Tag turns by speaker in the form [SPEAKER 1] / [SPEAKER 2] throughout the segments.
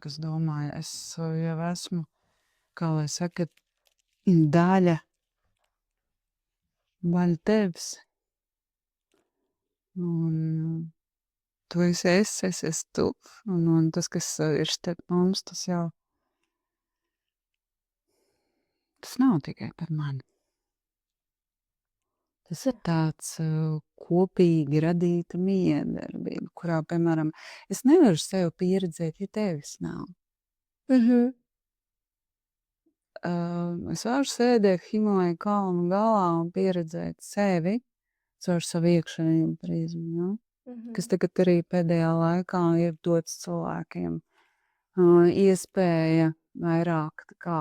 [SPEAKER 1] kas domāju, es jau esmu, kā lai saka, daļa tevis. Un tu esi es esi tu. Un tas, kas ir starp mums, tas nav tikai par mani. Tas ir tāds kopīgi radīta miedarbība, kurā, piemēram, es nevaru sevi pieredzēt, ja tevis nav. Es varu sēdēt Himalaja kalnu galā un pieredzēt sevi caur savu iekšējo prizmu, ja? Kas tagad arī pēdējā laikā ir dots cilvēkiem iespēja vairāk tā kā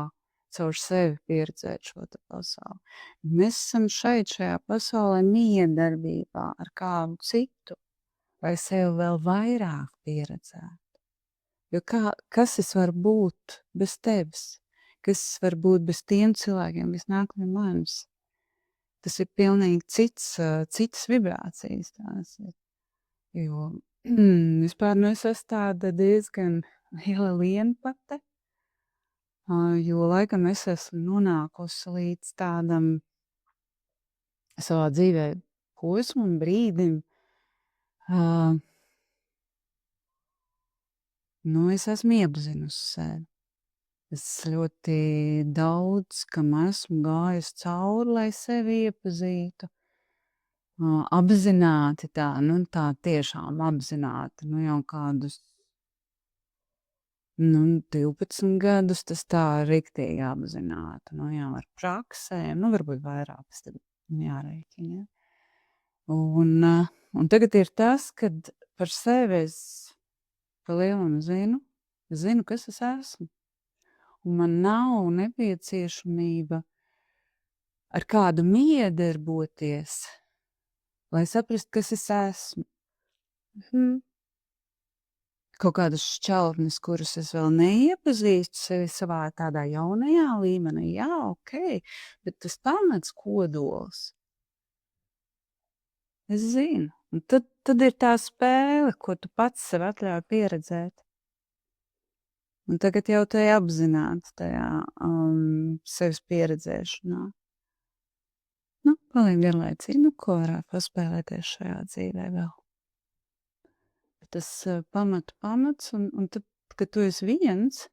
[SPEAKER 1] caur sevi pieredzēt šo te pasauli. Mēs esam šajā pasaulē miedarbībā ar kādu citu, lai sevi vēl vairāk pieredzētu. Jo kas es varu būt bez tevis? Kas var būt bez tiem cilvēkiem, kas nāk pie manis? Tas ir pilnīgi citas vibrācijas tās ir. Jo vispār es esmu tāda diezgan liela lienpate, jo laikam es esmu nonākusi līdz tādam savā dzīvē posmam, brīdim. Es esmu iepazinusi sevi. Es ļoti daudz, kam esmu gājis cauri, lai sevi iepazītu. Apzināti tā tiešām apzināti, jau kādus 12 gadus tas tā riktīgi apzināti, jau ar praksēm, varbūt vairāk, tas tad jārēķina. Un tagad ir tas, kad par sevi es pa lielam zinu, kas es esmu. Un man nav nepieciešamība ar kādu miedarboties, lai saprastu, kas es esmu. Kaut kādas šķautnes, kuras es vēl neiepazīstu sevi savā tādā jaunajā līmenī, jā, ok, bet tas pamats kodols. Es zinu. Un tad ir tā spēle, ko tu pats sev atļauj pieredzēt. Un tagad jau tajā apzināti, tajā sevis pieredzēšanā. Paliek garlaicīgi, ko varētu paspēlēties šajā dzīvē vēl. Bet tas pamats, un tad, kad tu esi viens,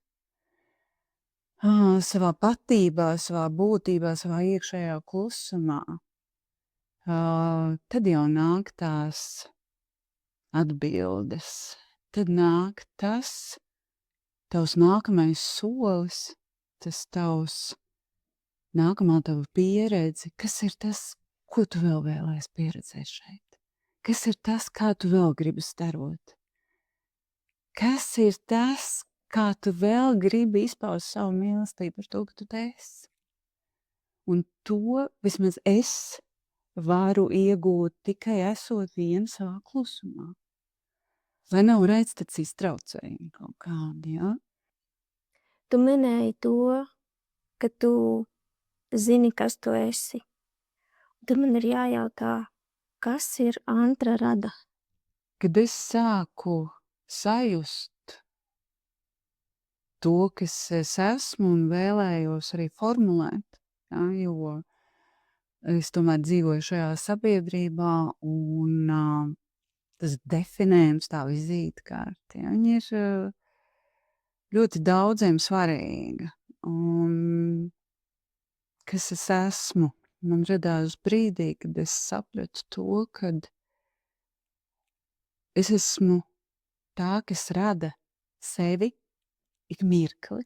[SPEAKER 1] savā patībā, savā būtībā, savā iekšējā klusumā, tad jau nāk tās atbildes. Tad nāk tas tavs nākamais solis, tas tavs nākamā tava pieredze. Kas ir tas, ko tu vēl vēlēsi pieredzēt šeit? Kas ir tas, kā tu vēl gribi starot? Kas ir tas, kā tu vēl gribi izpaust savu mīlestību par to, ka tu esi? Un to vismaz es varu iegūt tikai esot viena savā klusumā. Lai nav raidstācijas traucējumi kaut kādi, ja?
[SPEAKER 2] Tu minēji to, ka tu zini, kas tu esi. Tad man ir jājautā, kas ir antra rada?
[SPEAKER 1] Kad es sāku sajust to, kas es esmu un vēlējos arī formulēt, ja, jo es tomēr dzīvoju šajā sabiedrībā un tas definējums, tā vizītkarte, ja, viņa ir ļoti daudziem svarīga. Un kas es esmu? Man radās brīdī, kad es sapratu to, kad es esmu tā, kas rada sevi ik mirkli.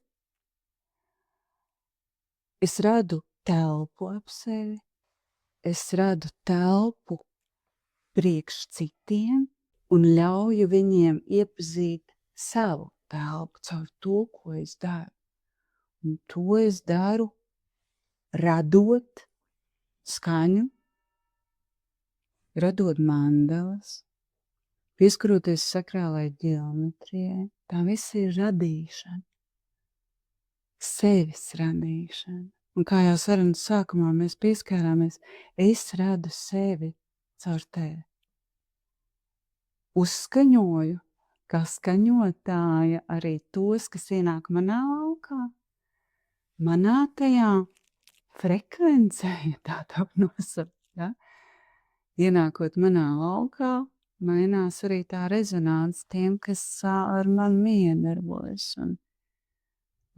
[SPEAKER 1] Es radu telpu ap sevi. Es radu telpu priekš citiem un ļauju viņiem iepazīt savu telpu caur to, ko es daru. Un to es daru radot skaņu, radot mandalas, pieskaroties sakrālai ģeometrijai. Tā viss ir radīšana. Sevis radīšana. Un kā jau sarunas sākumā mēs pieskārāmies, es radu sevi caur tevi. Uzskaņoju kā skaņotāja arī tos, kas ienāk manā laukā, manā tajā frekvencē, ja tā nosaukt, ja? Ienākot manā laukā, mainās arī tā rezonance tiem, kas ar mani miedarbojas. Un,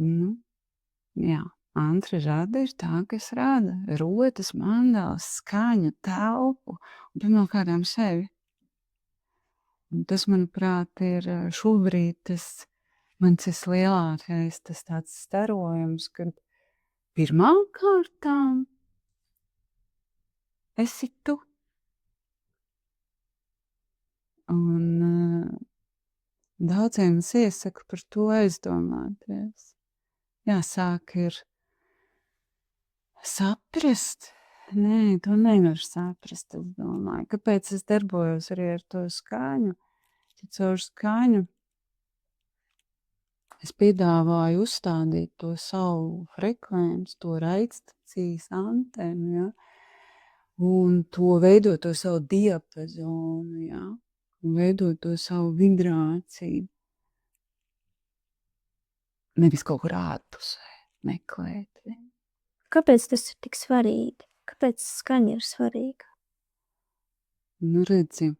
[SPEAKER 1] nu, jā, antra rada ir tā, kas rada rotas, mandāls, skaņu, telpu un pirmkārtām sevi. Un tas, manuprāt, ir šobrīd tas mans vislielākais tas tāds starojums, kad pirmām kārtām esi tu. Un daudziem es iesaku par to aizdomāties. Jāsāk ir saprast. Nē, to nevar saprast, es domāju. Kāpēc es darbojos arī ar to skaņu? Ja caur skaņu es piedāvāju uzstādīt to savu frekvenci, to raidstacijas antenu, ja? Un to veidot to savu diapazonu, ja? Un veidot to savu vibrāciju. Nevis kaut kur ārpusē meklēt.
[SPEAKER 2] Kāpēc tas ir tik svarīgi? Kāpēc skaņa ir svarīga?
[SPEAKER 1] Nu, redzi,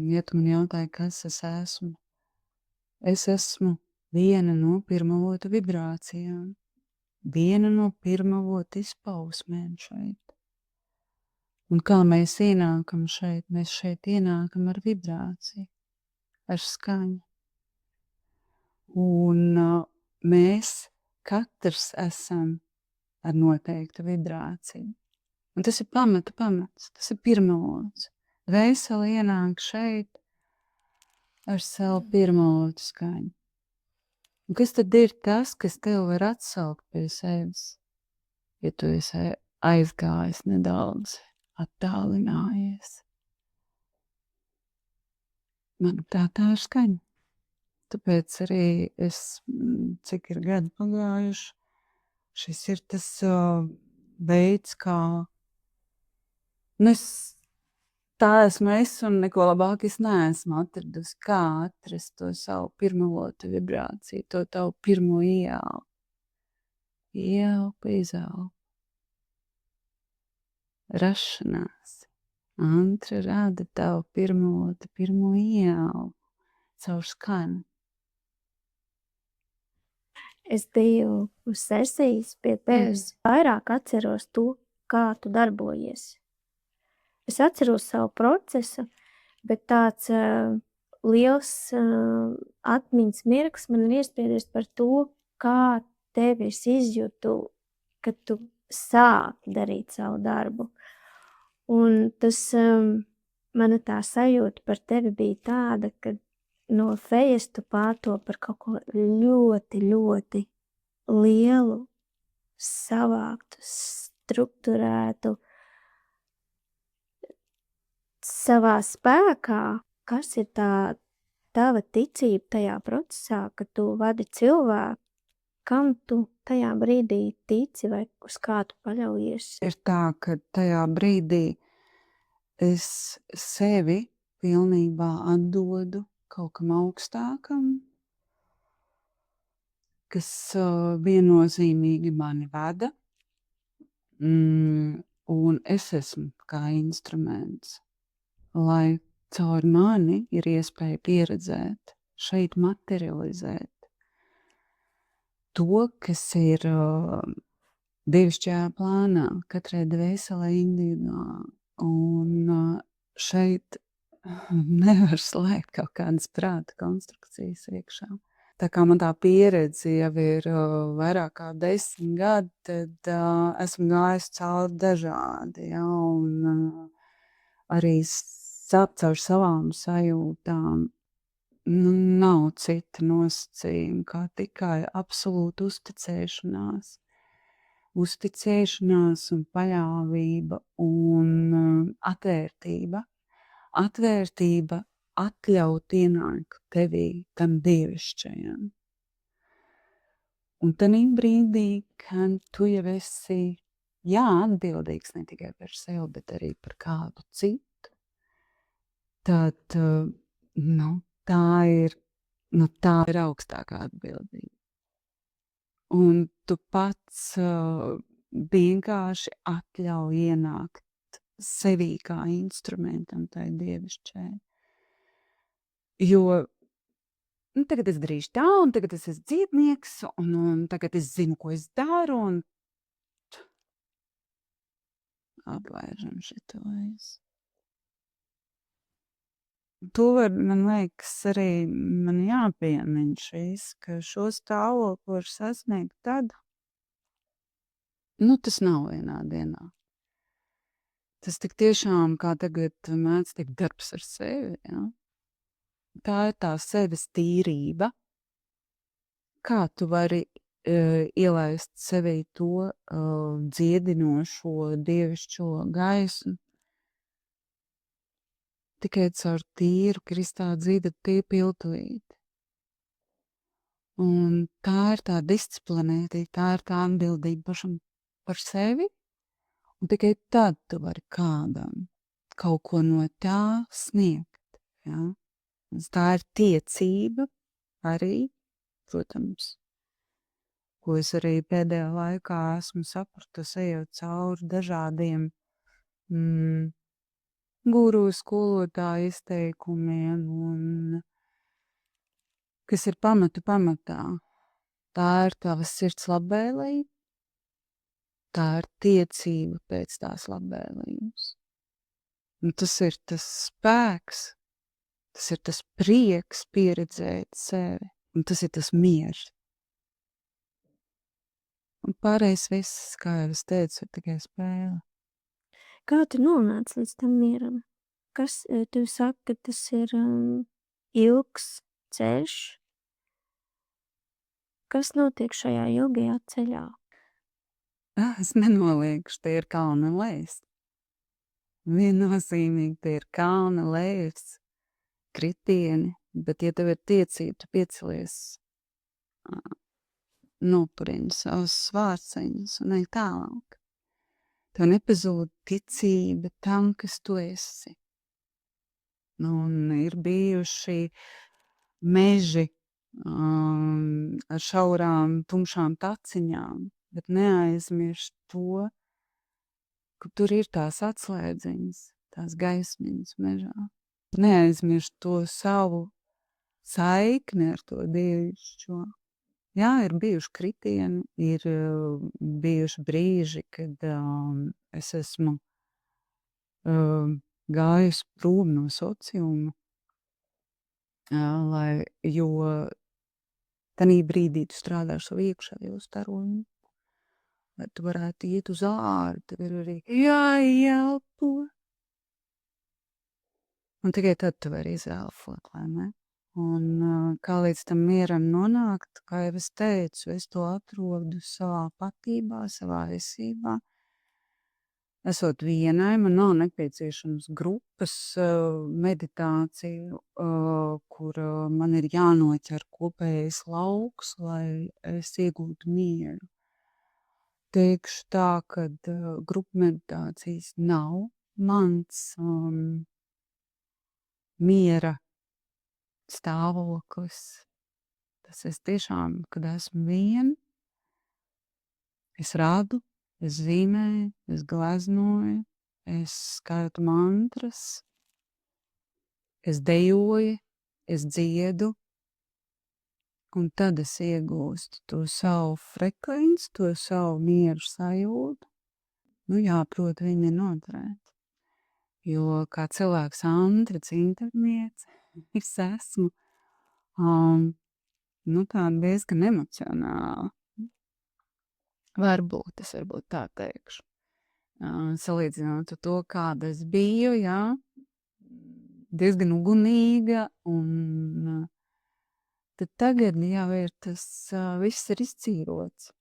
[SPEAKER 1] ja tu man jautāji, kas es esmu viena no pirmavotu vibrācijām, viena no pirmavotu izpausmēm šeit. Un kā mēs ienākam šeit? Mēs šeit ienākam ar vibrāciju, ar skaņu. Un mēs katrs esam ar noteiktu vibrāciju. Un tas ir pamats, tas ir pirmavots. Dvēsele ienāk šeit ar savu pirmavotu skaņu. Un kas tad ir tas, kas tev var atsaukt pie sevis, ja tu esi aizgājis nedaudz, attālinājies? Manuprāt, tā ir skaņa. Tāpēc arī es, cik ir gadi pagājuši, šis ir tas veids, kā tā esmu es un neko labāk es neesmu atradusi, kā atrast to savu pirmavotu vibrāciju, to tavu pirmo ieelpu. Ieelpa, izelpa. Rašanās. Antra rada tavu pirmavotu, pirmo ieelpu caur skaņu.
[SPEAKER 2] Es biju uz sesijas pie tevis. Vairāk atceros to, kā tu darbojies. Es atceros savu procesu, bet tāds liels atmiņas mirklis man ir iespiedies par to, kā tevi es izjūtu, kad tu sāki darīt savu darbu. Un tas mana tā sajūta par tevi bija tāda, ka no fejas tu pārtop par kaut ko ļoti, ļoti lielu, savāktu, strukturētu, savā spēkā. Kas ir tā tava ticība tajā procesā, ka tu vadi cilvēku, kam tu tajā brīdī tici vai uz kā tu paļaujies?
[SPEAKER 1] Ir tā, ka tajā brīdī es sevi pilnībā atdodu kaut kam augstākam, kas viennozīmīgi mani vada, un es esmu kā instruments, lai caur mani ir iespēja pieredzēt, šeit materializēt to, kas ir dievišķajā plānā, katrai dvēselē individuāli. Un šeit nevar slēgt kaut kādas prāta konstrukcijas iekšā. Tā kā man tā pieredze jau ir vairāk kā 10 gadi, tad esmu gājis cauri dažādi, ja, un arī caur savām sajūtām. Nav cita nosacījuma, kā tikai absolūta uzticēšanās. Uzticēšanās un paļāvība un atvērtība. Atvērtība atļaut ienākt tevī tam dievišķajam. Un tanī brīdī, kad tu jau esi, atbildīgs ne tikai par sevi, bet arī par kādu citu, tad, tā ir Nu, tā ir augstākā atbildība. Un tu pats vienkārši atļauj ienākt sevī kā instrumentam tai dievišķai. Jo tagad es darīšu tā, un tagad es esmu dziednieks, un tagad es zinu, ko es daru, un atlaižam šito visu. To var, man liekas, arī man jāpiemiņ šīs, ka šo stāvokli var sasniegt tad, tas nav vienā dienā. Tas tik tiešām, kā tagad mēdz teikt, darbs ar sevi, ja? Tā ir tā sevis tīrība. Kā tu vari ielaist sevī to dziedinošo, dievišķo gaismu? Tikai caur tīru kristāla dzīda piepildīti. Un tā ir tā disciplinētība, tā ir tā atbildība pašam par sevi, un tikai tad tu vari kādam kaut ko no tā sniegt. Ja? Tā ir tiecība arī, protams, ko es arī pēdējā laikā esmu sapratusi, ejot cauri dažādiem guru skolotāju izteikumiem, un kas ir pamatā. Tā ir tava sirds labvēlība, tā ir tiecība pēc tās labvēlības. Un tas ir tas spēks, tas ir tas prieks pieredzēt sevi, un tas ir tas miers. Un pārējais viss, kā jau es teicu, ir tikai spēle.
[SPEAKER 2] Kā tu nonāci līdz tam mieram? Kas tu saki, ka tas ir ilgs ceļš? Kas notiek šajā ilgajā ceļā?
[SPEAKER 1] Es nenoliekšu, tie ir kalni lejas. Viennozīmīgi tie ir kalni lejas, kritieni, bet ja tev ir tiecība, tu piecelies nopurini savus svārceņus un ej tālāk. Tev nepazūd ticība tam, kas tu esi. Un ir bijuši meži ar šaurām, tumšām taciņām, bet neaizmirst to, ka tur ir tās atslēdziņas, tās gaismiņas mežā. Neaizmirst to savu saikni ar to dievišķo. Jā, ir bijuši kritieni, ir bijuši brīži, kad es esmu gājusi prom no sociuma, jo tanī brīdī tu strādā ar savu iekšējo staroņu, lai tu varētu iet uz āru, tev ir arī jāielpo. Un tikai tad tu vari izelfot, vai ne? Un kā līdz tam mieram nonākt, kā jau es teicu, es to atrodu savā patībā, savā esībā. Esot vienai, man nav nepieciešams grupas meditāciju, kur man ir jānoķer kopējais lauks, lai es iegūtu mieru. Teikšu tā, ka grupu meditācijas nav mans miera stāvoklis. Tas es tiešām, kad esmu viena, es rādu, es zīmēju, es gleznoju, es skaitu mantras, es dejoju, es dziedu, un tad es iegūstu to savu frekvenci, to savu mieru sajūtu. Jā, proti, viņi ir noturēti. Jo kā cilvēks Andra Cintarniece, es esmu tāda diezgan emocionāla. Varbūt tā teikšu. Salīdzinot ar to, kāda es biju, jā, diezgan ugunīga, un tad tagad jau ir tas viss ir izcīrots.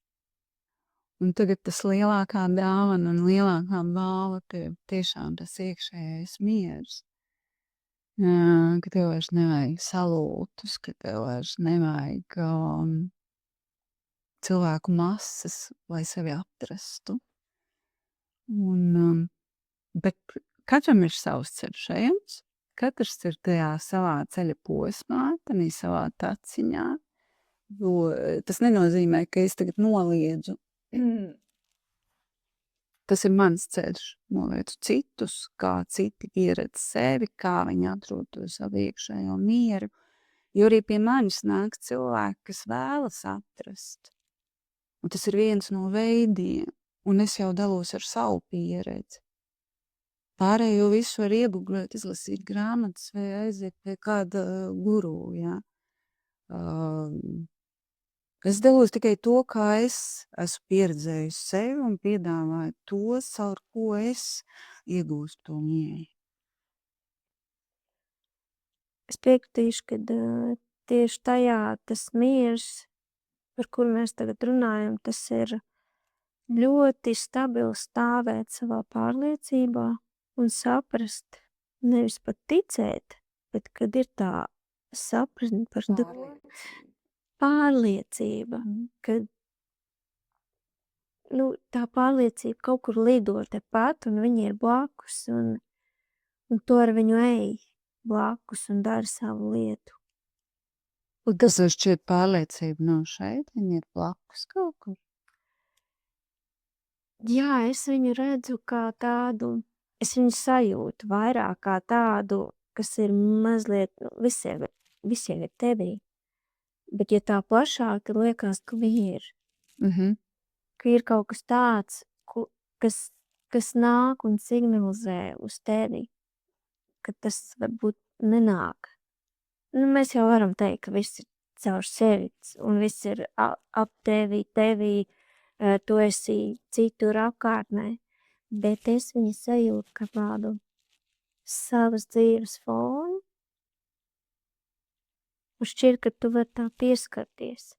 [SPEAKER 1] Un tagad tas lielākā dāvana un lielākā balva tev tiešām tas iekšējais miers. Ka tev vairs nevajag salūtus, ka tev vairs nevajag cilvēku masas, lai sevi atrastu. Bet katram ir savs ceļš ejams, katrs ir tajā savā ceļa posmā, tanī savā taciņā, jo tas nenozīmē, ka es tagad noliedzu. Tas ir mans ceļš, noliedzu citus, kā citi pieredz sevi, kā viņi atrod to savu iekšējo mieru, jo arī pie manis nāk cilvēki, kas vēlas atrast. Un tas ir viens no veidiem, un es jau dalos ar savu pieredzi. Pārējo visu var ieguglēt, izlasīt grāmatas vai aiziet pie kāda guru, jā. Es dalos tikai to, kā es esmu pieredzējusi sevi un piedāvāju to, caur ko es iegūstu to mieru.
[SPEAKER 2] Es piekritīšu, ka tieši tajā tas miers, par kuru mēs tagad runājam, tas ir ļoti stabili stāvēt savā pārliecībā un saprast, nevis pat ticēt, bet kad ir tā sapratne par to pārliecība, kad tā pārliecība kaut kur lido tepat un viņi ir blakus un tu ar viņu ej blakus un dari savu lietu.
[SPEAKER 1] Un tas var šķiet pārliecība no šeit, viņi ir blakus kaut kur.
[SPEAKER 2] Jā, es viņu redzu kā tādu, es viņu sajūtu vairāk kā tādu, kas ir mazliet, visiem ir tevī. Bet ja tā plašāk, tad liekas, ka viņi ir. Ka ir kaut kas tāds, kas nāk un signalizē uz tevi, ka tas varbūt nenāk. Mēs jau varam teikt, ka viss ir caur sevi un viss ir ap tevi, tu esi citur apkārtnē, bet es viņu sajūtu kā tādu savas dzīves fonu. Un šķiet, ka tu vari tā pieskarties.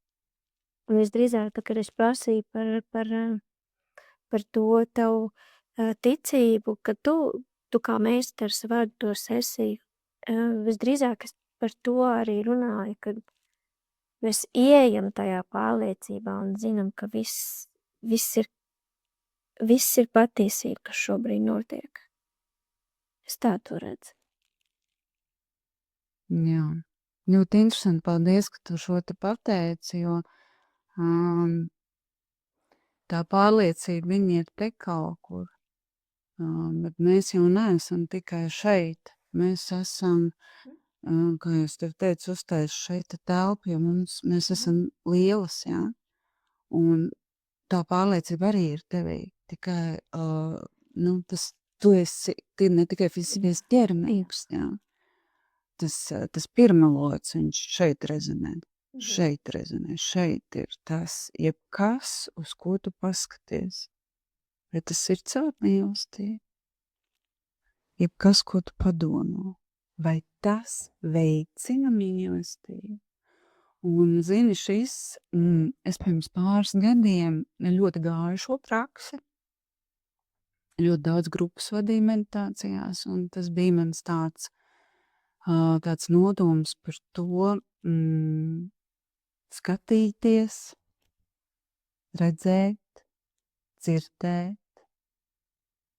[SPEAKER 2] Un visdrīzāk, tā, kad es prasīju par to tavu ticību, ka tu kā meistars vadi to sesiju, visdrīzāk es par to arī runāju, kad mēs ieejam tajā pārliecībā un zinām, ka viss ir patiesība, kas šobrīd notiek. Es tā to redzu.
[SPEAKER 1] Jā. Ļoti interesanti, paldies, ka tu šo te pateici, jo tā pārliecība viņa ir te kaut kur, bet mēs jau neesam tikai šeit, mēs esam, kā jūs tev teicu, uztais šeit telpa, jo mēs esam lielas, jā, un tā pārliecība arī ir tevī, tikai, tu esi ne tikai fiziskais ķermēks, jā. Tas pirmalots, viņš šeit rezonē, šeit ir tas, jebkas, uz ko tu paskaties, bet tas ir caur mīlestību, jebkas, ko tu padomā, vai tas veicina mīlestību. Un, zini, es pirms pāris gadiem ļoti gāju šo praksi, ļoti daudz grupas vadīju meditācijās, un tas bija mans tāds nodoms par to skatīties, redzēt, dzirdēt,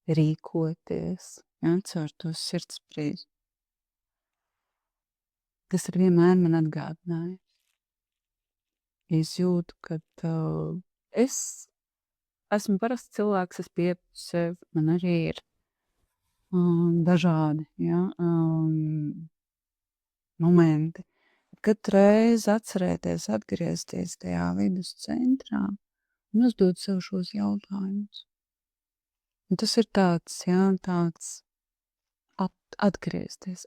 [SPEAKER 1] rīkoties, caur to sirdsprizmu. Tas ir vienmēr man atgādinājums. Es jūtu, ka es esmu parasts cilvēks, es pieprasu sev, man arī ir dažādi, momenti. Katru reizi atcerēties, atgriezties tajā vidus centrā un uzdot sev šos jautājumus. Un tas ir tāds atgriezties.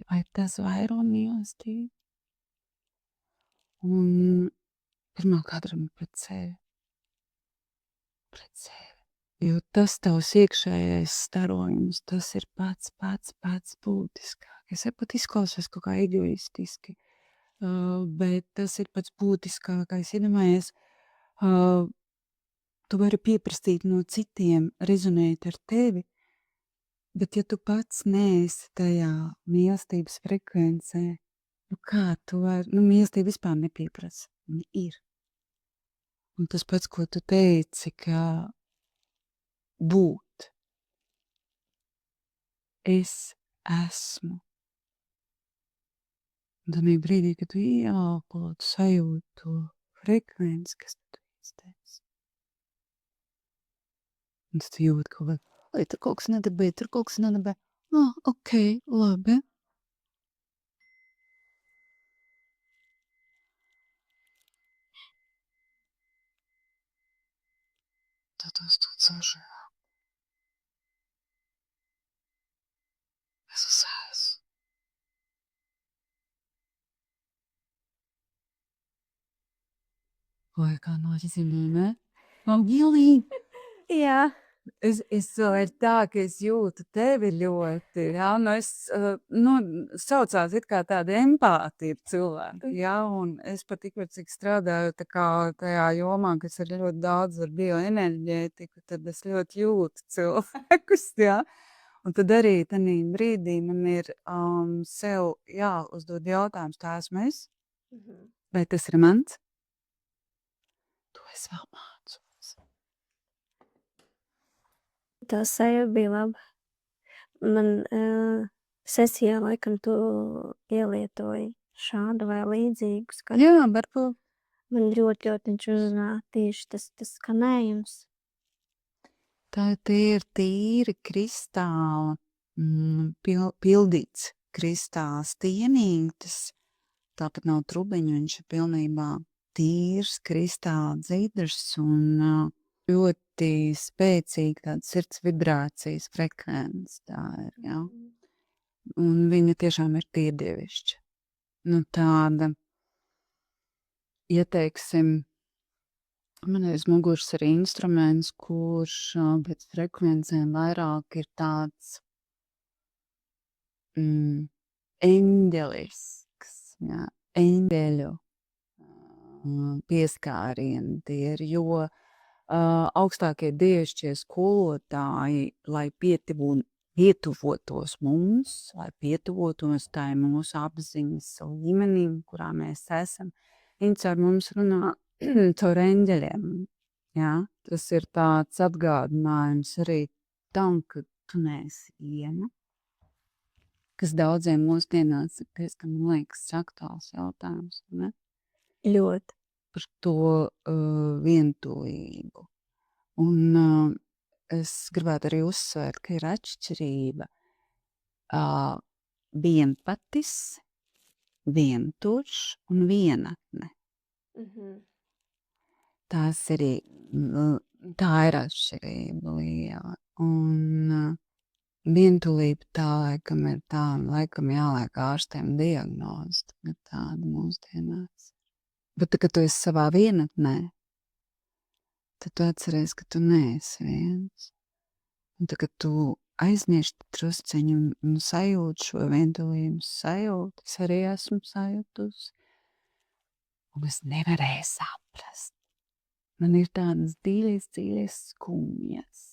[SPEAKER 1] Vai tas vairo mīlestību? Un pirmkārt pret sevi. Jo tas tavs iekšējais starojums, tas ir pats būtiskākais. Es pat izklausos kaut kā egoistiski, bet tas ir pats būtiskākais. Iedomājies, tu vari pieprasīt no citiem rezonēt ar tevi, bet ja tu pats neesi tajā mīlestības frekvencē, kā tu vari, mīlestība vispār nepieprasa, viņa ir. Un tas pats, ko tu teici, ka būt. Es esmu. Un tad brīdī, kad tu ieelpo, tu sajūti to frekvenci, kas tu izteici. Un tad tu jūti kaut vai, vai tur kaut kas nedabēja, tur kaut kas nedabēja. Ok, labi. Tad es to ceļu. Es esmu. Vai kā noķisim, ne? Man gilīgi.
[SPEAKER 2] Jā,
[SPEAKER 1] Es ir tā, ka es jūtu tevi ļoti, jā, saucās it kā tāda empātija cilvēku, jā, un es pat tikpat, cik strādāju tā kā tajā jomā, kas ir ļoti daudz ar bioenerģētiku, tad es ļoti jūtu cilvēkus, jā, un tad arī tanī brīdī man ir sev jāuzdod jautājums, tā esmu es, vai tas ir mans? To es vēl mācos.
[SPEAKER 2] tā sajūta bija laba. Man sesijā laikam tu ielietoji šādu vai līdzīgu skatu.
[SPEAKER 1] Jā, varbūt.
[SPEAKER 2] Man ļoti viņš uzrunā tieši tas skanējums.
[SPEAKER 1] Tā ir tīri kristāla, pildīts kristāls stienītis. Tāpat nav trubiņu, viņš ir pilnībā tīrs kristāla dzidrs un ļoti spēcīga tāda sirds vibrācijas frekvence. Tā ir, jā. Un viņa tiešām ir tīrdievišķa. Nu tāda, ieteiksim, man aiz muguras ir instruments, kurš pēc frekvencēm vairāk ir tāds eņģelisks, jā, eņģeļu pieskārieni tie ir, jo augstākie dievišķie skolotāji, lai pietuvotos mums, lai pietuvotos tai mūsu apziņas līmenim, kurā mēs esam, viņi caur mums runā caur eņģeļiem. Jā? Tas ir tāds atgādinājums arī tam, ka tu neesi viena, kas daudziem mūsdienās ir diezgan, man liekas, aktuāls jautājums, ne?
[SPEAKER 2] Ļoti.
[SPEAKER 1] Par to vientulību. Un es gribētu arī uzsvērt, ka ir atšķirība vienpatis, vientuļš un vienatne. Tās arī, tā ir atšķirība liela. Un vientulība tā laikam jāliek ārstiem diagnozi, tagad tāda mūsdienās. Bet tad, kad tu esi savā vienatnē, tad tu atceries, ka tu neesi viens. Un tad, kad tu aizmirsti drusciņu un sajūti šo vientulības sajūtu, es arī esmu sajūtusi. Un es nevarēju saprast. Man ir tādas dziļas skumjas.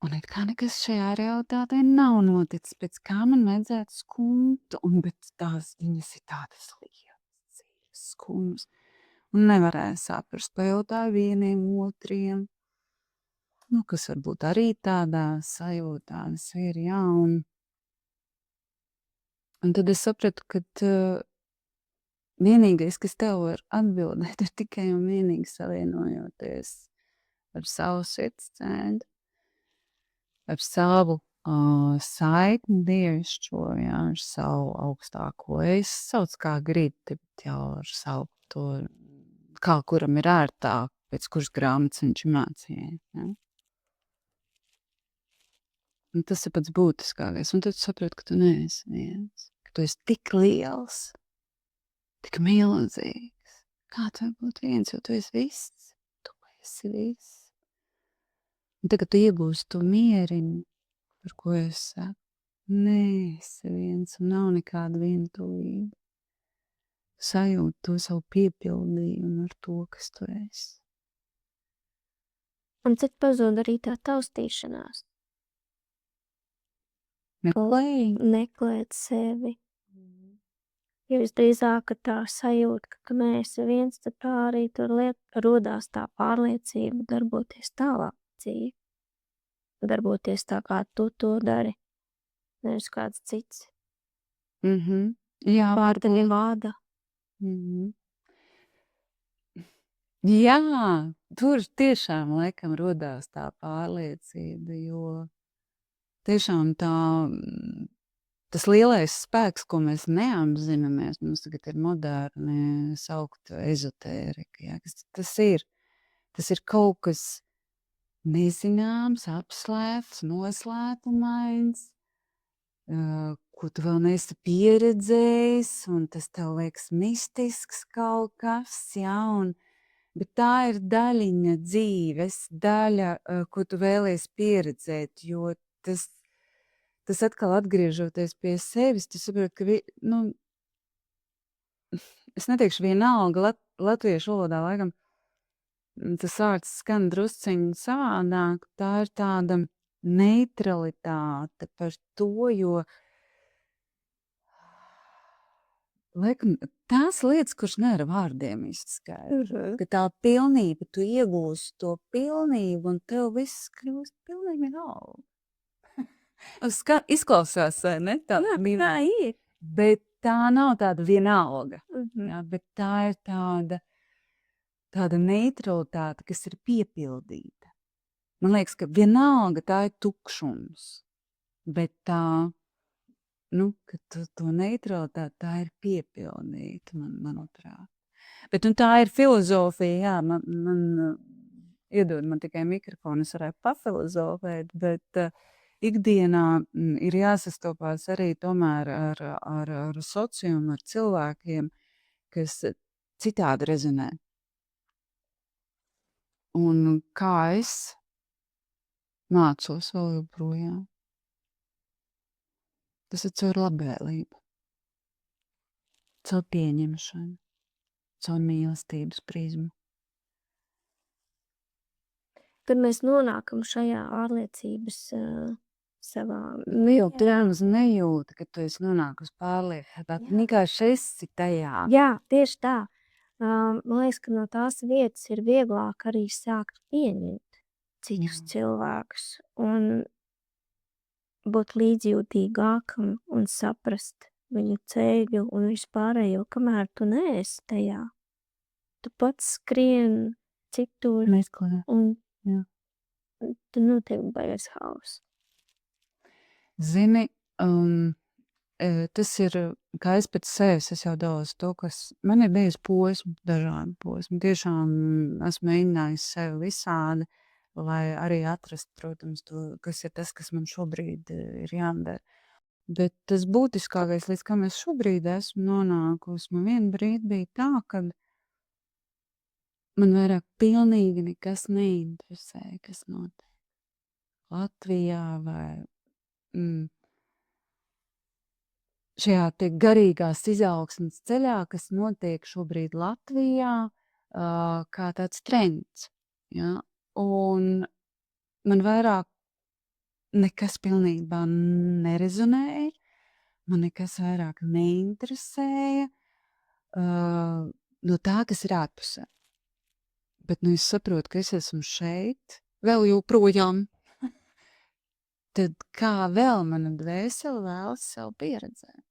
[SPEAKER 1] Un it kā nekas šajā realitātē nav noticis, pēc kā man vajadzētu skumt, bet tās viņas ir tādas lietas, skumjas. Un nevarēju saprast, pajautāju vieniem otriem, kas varbūt arī tādā sajūtās ir, jā, un tad es sapratu, ka vienīgais, kas tev var atbildēt, ir tikai un vienīgi savienojoties ar savu sirdsceļu, ar savu saikni dievišķo, jā, ar savu augstāko es sauc kā grib, jau ar savu to, kā kuram ir ērtāk, pēc kuras grāmatas viņš mācīja. Ja? Un tas ir pats būtiskākais. Un tad saproti, ka tu neesi viens. Ka tu esi tik liels, tik milzīgs. Kā tu vari būt viens, jo tu esi viss. Tu esi viss. Un tagad tu iegūsi to mierini, par ko es saku. Neesi viens un nav nekāda vientulība. Sajūt to savu piepildījumu ar to, kas tu esi.
[SPEAKER 2] Un cik pazūd arī tā taustīšanās. Meklēt sevi. Jo visdrīzāk tā sajūta, ka neesi viens, tad tā arī tur rodās tā pārliecība darboties tālāk dzīvi. Darboties tā, kā tu to dari, nevis kāds cits.
[SPEAKER 1] Jā,
[SPEAKER 2] Pārteņi vāda.
[SPEAKER 1] Mhm. Jā, tur tiešām laikam rodās tā pārliecība, jo tiešām tas lielais spēks, ko mēs neapzināmies, mums tagad ir moderni saukt ezotērika, ja, kas tas ir? Tas ir kaut kas nezināms, apslēpts, noslēpumains, ko tu vēl neesi pieredzējis, un tas tev liekas mistisks kaut kas, ja, bet tā ir daļiņa dzīves, daļa, ko tu vēlies pieredzēt, jo tas atkal atgriežoties pie sevis, tu saproti, ka, es neteikšu vienalga, latviešu valodā laikam tas vārds skan drusciņi savādāk, tā ir tāda neutralitāte par to, jo laikam tās lietas, kuras nevar vārdiem izskaidrot, ka tā pilnība, tu iegūsi to pilnību un tev viss kļūst pilnīgi vienalga. Izklausās, vai ne?
[SPEAKER 2] Jā, tā ir.
[SPEAKER 1] Bet tā nav tāda vienalga.
[SPEAKER 2] Mhm.
[SPEAKER 1] Jā, bet tā ir tāda neutralitāte, kas ir piepildīta. Man liekas, ka vienalga tā ir tukšums, bet ka to neutralitāti tā ir piepildīta, manuprāt. Bet tā ir filozofija, jā, iedod man tikai mikrofonu, es varētu pafilozofēt, bet ikdienā ir jāsastopās arī tomēr ar sociumu, ar cilvēkiem, kas citādi rezonē. Un kā es mācos vēl joprojām. Tas ir caur labvēlību, caur pieņemšanu, caur mīlestības prizmu.
[SPEAKER 2] Kad mēs nonākam šajā ārliecības savā
[SPEAKER 1] Jau tu nejūti, ka tu esi nonākusi pārliecībā. Tu vienkārši esi tajā.
[SPEAKER 2] Jā, tieši tā. Man liekas, ka no tās vietas ir vieglāk arī sākt pieņemt citus cilvēkus un būt līdzjūtīgākam un saprast viņu ceļu un vispārējo, kamēr tu neesi tajā. Tu pats skrien citur
[SPEAKER 1] Meklē.
[SPEAKER 2] un
[SPEAKER 1] Jā.
[SPEAKER 2] tu notiek baigais hauss.
[SPEAKER 1] Zini, tas ir, kā es pēc sevis, es jau daudz to, kas man ir bijis posmi, dažādi posmi. Tiešām esmu mēģinājis sevi visādi, lai arī atrast, protams, to, kas ir tas, kas man šobrīd ir jādara. Bet tas būtiskākais, līdz kam es šobrīd esmu nonākusi, man vienu brīdi bija tā, ka man vairāk pilnīgi nekas neinteresēja, kas notiek Latvijā vai šajā te garīgās izaugsmes ceļā, kas notiek šobrīd Latvijā, kā tāds trends. Ja? Un man vairāk nekas pilnībā nerezonēja, man nekas vairāk neinteresēja no tā, kas ir ārpusē. Bet es saprotu, ka es esmu šeit, vēl joprojām. Tad kā vēl mana dvēsele vēlas sev pieredzēt?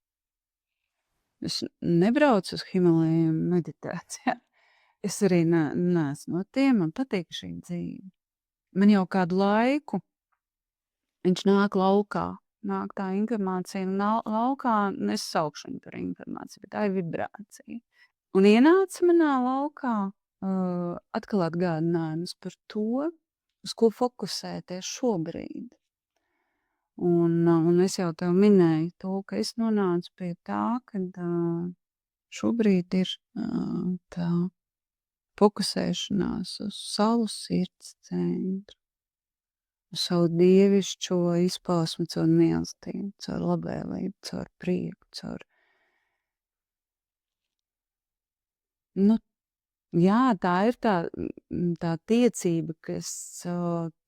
[SPEAKER 1] Es nebraucu uz Himalajiem meditācijā. Es arī neesmu no tiem, man patīk šī dzīve. Man jau kādu laiku viņš nāk laukā. Nāk tā informācija laukā, nesaukšu viņu par informāciju, bet tā ir vibrācija. Un ienāca manā laukā atkal atgādinājums par to, uz ko fokusēties šobrīd. Un es jau tev minēju to, ka es nonācu pie tā, ka šobrīd ir tā fokusēšanās uz savu sirds centru, uz savu dievišķo izpausmi caur mīlestību, caur labvēlību, caur prieku, caur... Jā, tā ir tā tiecība, kas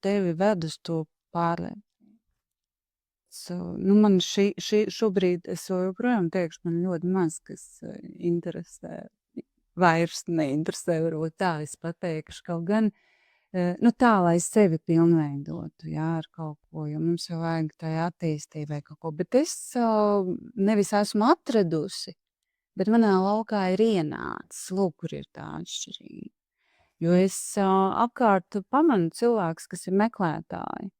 [SPEAKER 1] tevi ved uz to pārliecību. Man šobrīd, es joprojām teikšu, man ļoti maz, kas interesē, vairs neinteresē, varbūt tā es pateikšu, kaut gan Nu tā, lai sevi pilnveidotu, jā, ar kaut ko, jo mums jau vajag tai attīstībai kaut ko. Bet es nevis esmu atradusi, bet manā laukā ir ienācis. Lūk, kur ir tā atšķirība. Jo es apkārt pamanu cilvēkus, kas ir meklētāji.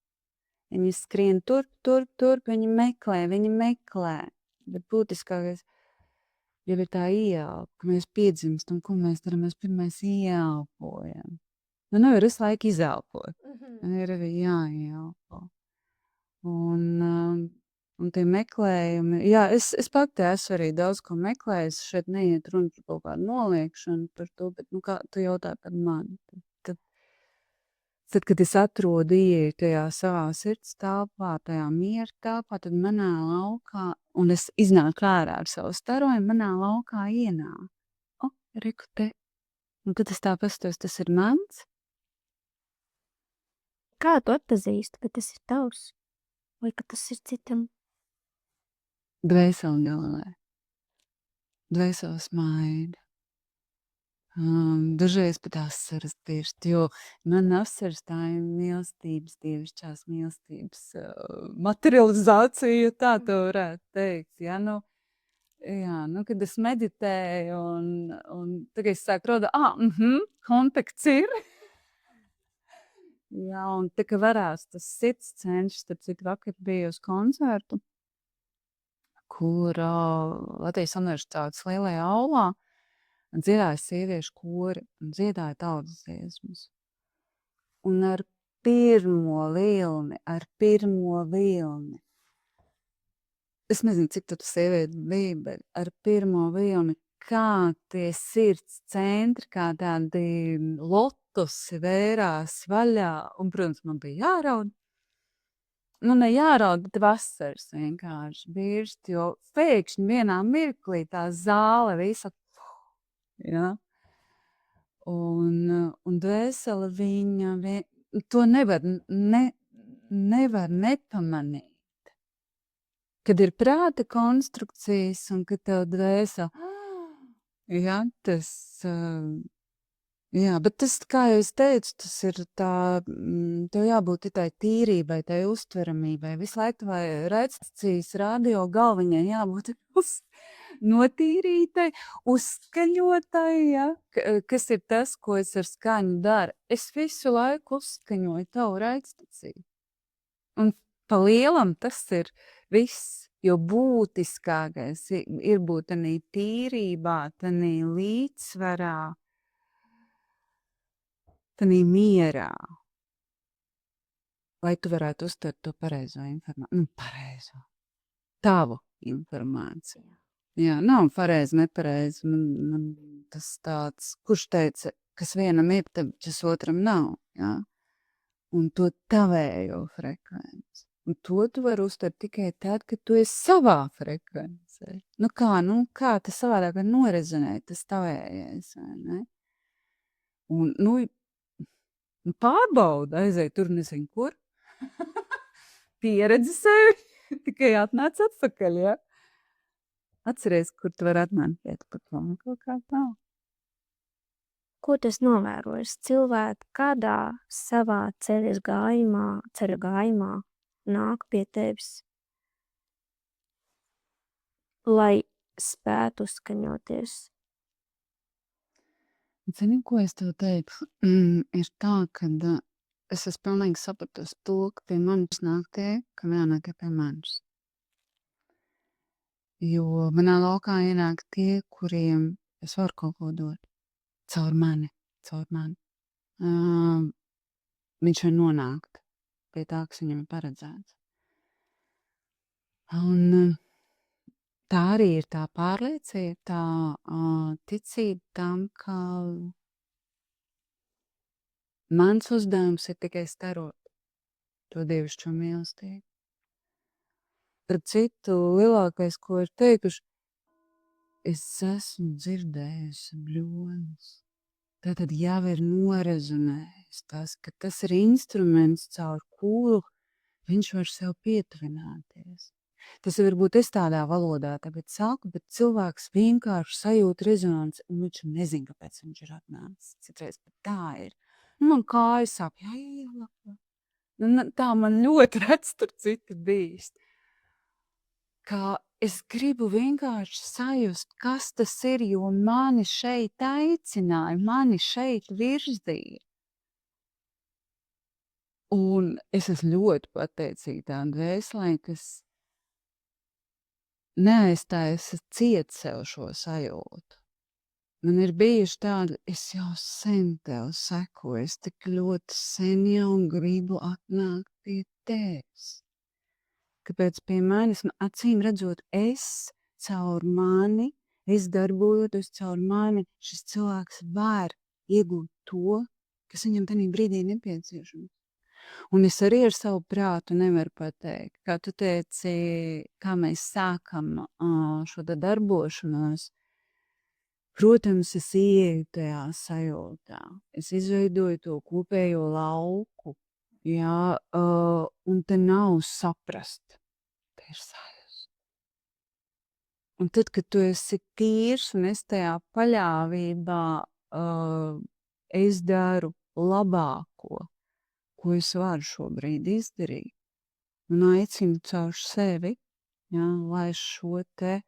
[SPEAKER 1] Viņi skrien turp, viņi meklē. Bet būtiskākais jau ir tā ieelpa, ka mēs piedzimstam, ko mēs darām, mēs pirmais ieelpojam. Nu, nevar visu laiku izelpot. Ir arī jāieelpo. Un tie meklējumi, jā, es pati esmu arī daudz ko meklējis, šeit neiet runa par kaut kādu noliekšanu par to, bet, nu, kā tu jautāji par mani, tad, kad es atrodu ieeju tajā savā sirds telpā, tajā miera telpā, tad manā laukā, un es iznāku ārā ar savu starojumu, manā laukā ienāk. Reku te. Un tad es tā pastos, tas ir mans.
[SPEAKER 2] Kā tu atpazīsti, ka tas ir tavs? Vai ka tas ir citam?
[SPEAKER 1] Dvēseli galvē. Dvēseli smaida. Dažreiz pat asaras pirst, jo man asaras tā ir mīlestības, dievišķās mīlestības materializācija, ja tā to varētu teikt. Ja? Nu, kad es meditēju un tagad es sāku rodāt, kontakts ir. Jā, un tā kā varās tas sirds cenšas, tad cik vakar bija uz koncertu, kur Latvijas Universitātes lielajā aulā dziedāja sieviešu kori un dziedāja tautas dziesmas. Un ar pirmo vilni, es nezinu, cik tu sievieti bija, bet ar pirmo vilni, kā tie sirds centri, kā tādi lotusi vērās vaļā, un, protams, man bija jāraud. Nu, ne jāraud, bet vasaras vienkārši birst, jo pēkšņi vienā mirklī tā zāle visa, ja? Un dvēsele viņa, to nevar nepamanīt. Kad ir prāta konstrukcijas un kad tev dvēsele, jā, tas, jā, bet tas, kā jau es teicu, tas ir tā, tev jābūt tai tīrībai, tai uztveramībai. Visu laiku vai raidstacijas radio galviņai jābūt notīrītai, uzskaņotai, ja? Kas ir tas, ko es ar skaņu daru. Es visu laiku uzskaņoju tavu raidstaciju. Un pa lielam tas ir viss, jo būtiskākais ir būt tanī tīrībā, tanī līdzsvarā, tanī mierā. Lai tu varētu uztvert to pareizo informāciju. Pareizo. Tavu informāciju. Jā, nav pareizi, nepareizi. Man tas tāds, kurš teica, kas vienam ir, tas otram nav. Jā? Un to tavējo frekvenci. Un to tu vari uztvert tikai tad, kad tu esi savā frekvencē. Kā tas savādāk var norezonēt, tas tavējais, vai ne? Un, pārbauda, aizēj tur nezinu kur. Pieredzi sevi, tikai atnāc atpakaļ, ja? Atceries, kur tu vari atnākt par to, kaut kā tā.
[SPEAKER 2] Ko tas novērojas? Cilvēki kādā savā ceļa gājumā nāk pie tevis, lai spētu uzskaņoties.
[SPEAKER 1] Zini, ko es tev teicu? Ir tā, ka es esmu pilnīgi sapratusi to, ka pie manis nāk tie, kam jānāk pie manis. Jo manā laukā ienāk tie, kuriem es varu kaut ko dot. Caur mani. Viņš var nonākt pie tā, kas viņam ir paredzēts. Un tā arī ir tā pārliecība, tā ticība tam, ka mans uzdevums ir tikai starot to dievišķo mīlestību. Par citu, lielākais, ko ir teikuši, es esmu dzirdējusi bļodas. Tātad jau ir norezonējis tas, ka tas ir instruments, caur kuru viņš var sev pietuvināties. Tas var būt es tādā valodā tagad saku, bet cilvēks vienkārši sajūt rezonanci, un viņš nezina, kāpēc viņš ir atnācis. Citreiz pat tā ir. Man kājas sāp, jāielapa. Tā man ļoti rets tur citi bijis. Kā es gribu vienkārši sajust, kas tas ir, jo mani šeit aicināja, mani šeit virzīja. Un es esmu ļoti pateicīga tām dvēselēm, kas neaiztaisa ciet sev šo sajūtu. Man ir bijuši tādi, es jau sen tev sekoju, es tik ļoti sen jau gribu atnākt pie tevis. Kāpēc pie manis, acīm redzot, caur mani, es darbojoties caur mani, šis cilvēks var iegūt to, kas viņam tajā brīdī nepieciešams. Un es arī ar savu prātu nevaru pateikt, kā tu teici, kā mēs sākam šo darbošanos. Protams, es ieeju tajā sajūtā. Es izveidoju to kopējo lauku, jā, un te nav saprast. Te ir sajust. Un tad, kad tu esi tīrs un es tajā paļāvībā es daru labāko, ko es varu šobrīd izdarīt, un aicinu caur sevi, jā, lai šo te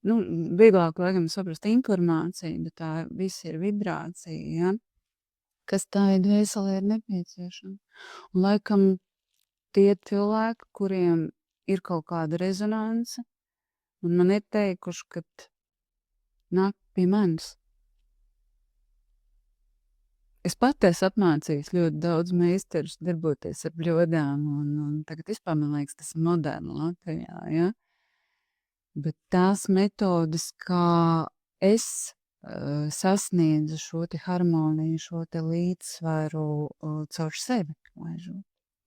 [SPEAKER 1] vieglāk, laikam, saprast informāciju, bet tā viss ir vibrācija, ja? Kas tai dvēselē ir nepieciešama. Un, laikam, tie cilvēki, kuriem ir kaut kāda rezonance, un man ir teikuši, ka nāk pie manis. Es pati esmu apmācījis ļoti daudz meistarus darboties ar bļodām, un tagad vispār, man liekas, tas ir moderni Latvijā, ja? Bet tās metodes, kā es sasniedzu šo te harmoniju, šo te līdzsvaru caur sevi.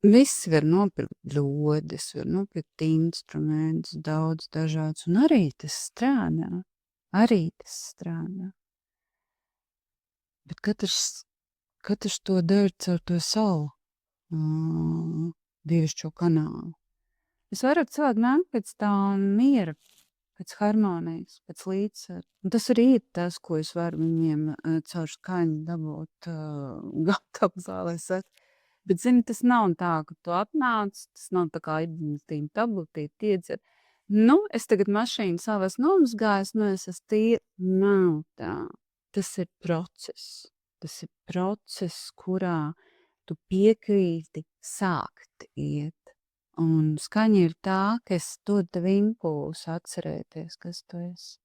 [SPEAKER 1] Visi var nopirkt bļodes, var nopirkt instrumentus, daudz dažāds, un arī tas strādā. Bet katrs to dara caur to savu dievišķo kanālu. Es varu cilvēku nākt pēc tā miera, pēc harmonijas, pēc līdzsvaru. Un tas arī ir tas, ko es varu viņiem caur skaņu dabūt gatavu zālē. Bet, zini, tas nav tā, ka tu atnāc, tas nav tā kā iebīstīm tabletīti iedzer. Es tagad mašīnu savas nomazgājis, es esmu tīra. Nav tā. Tas ir process. Tas ir process, kurā tu piekrīti sākt iet. Un skaņa ir tā, ka es dod tev impulsu atcerēties, kas tu esi.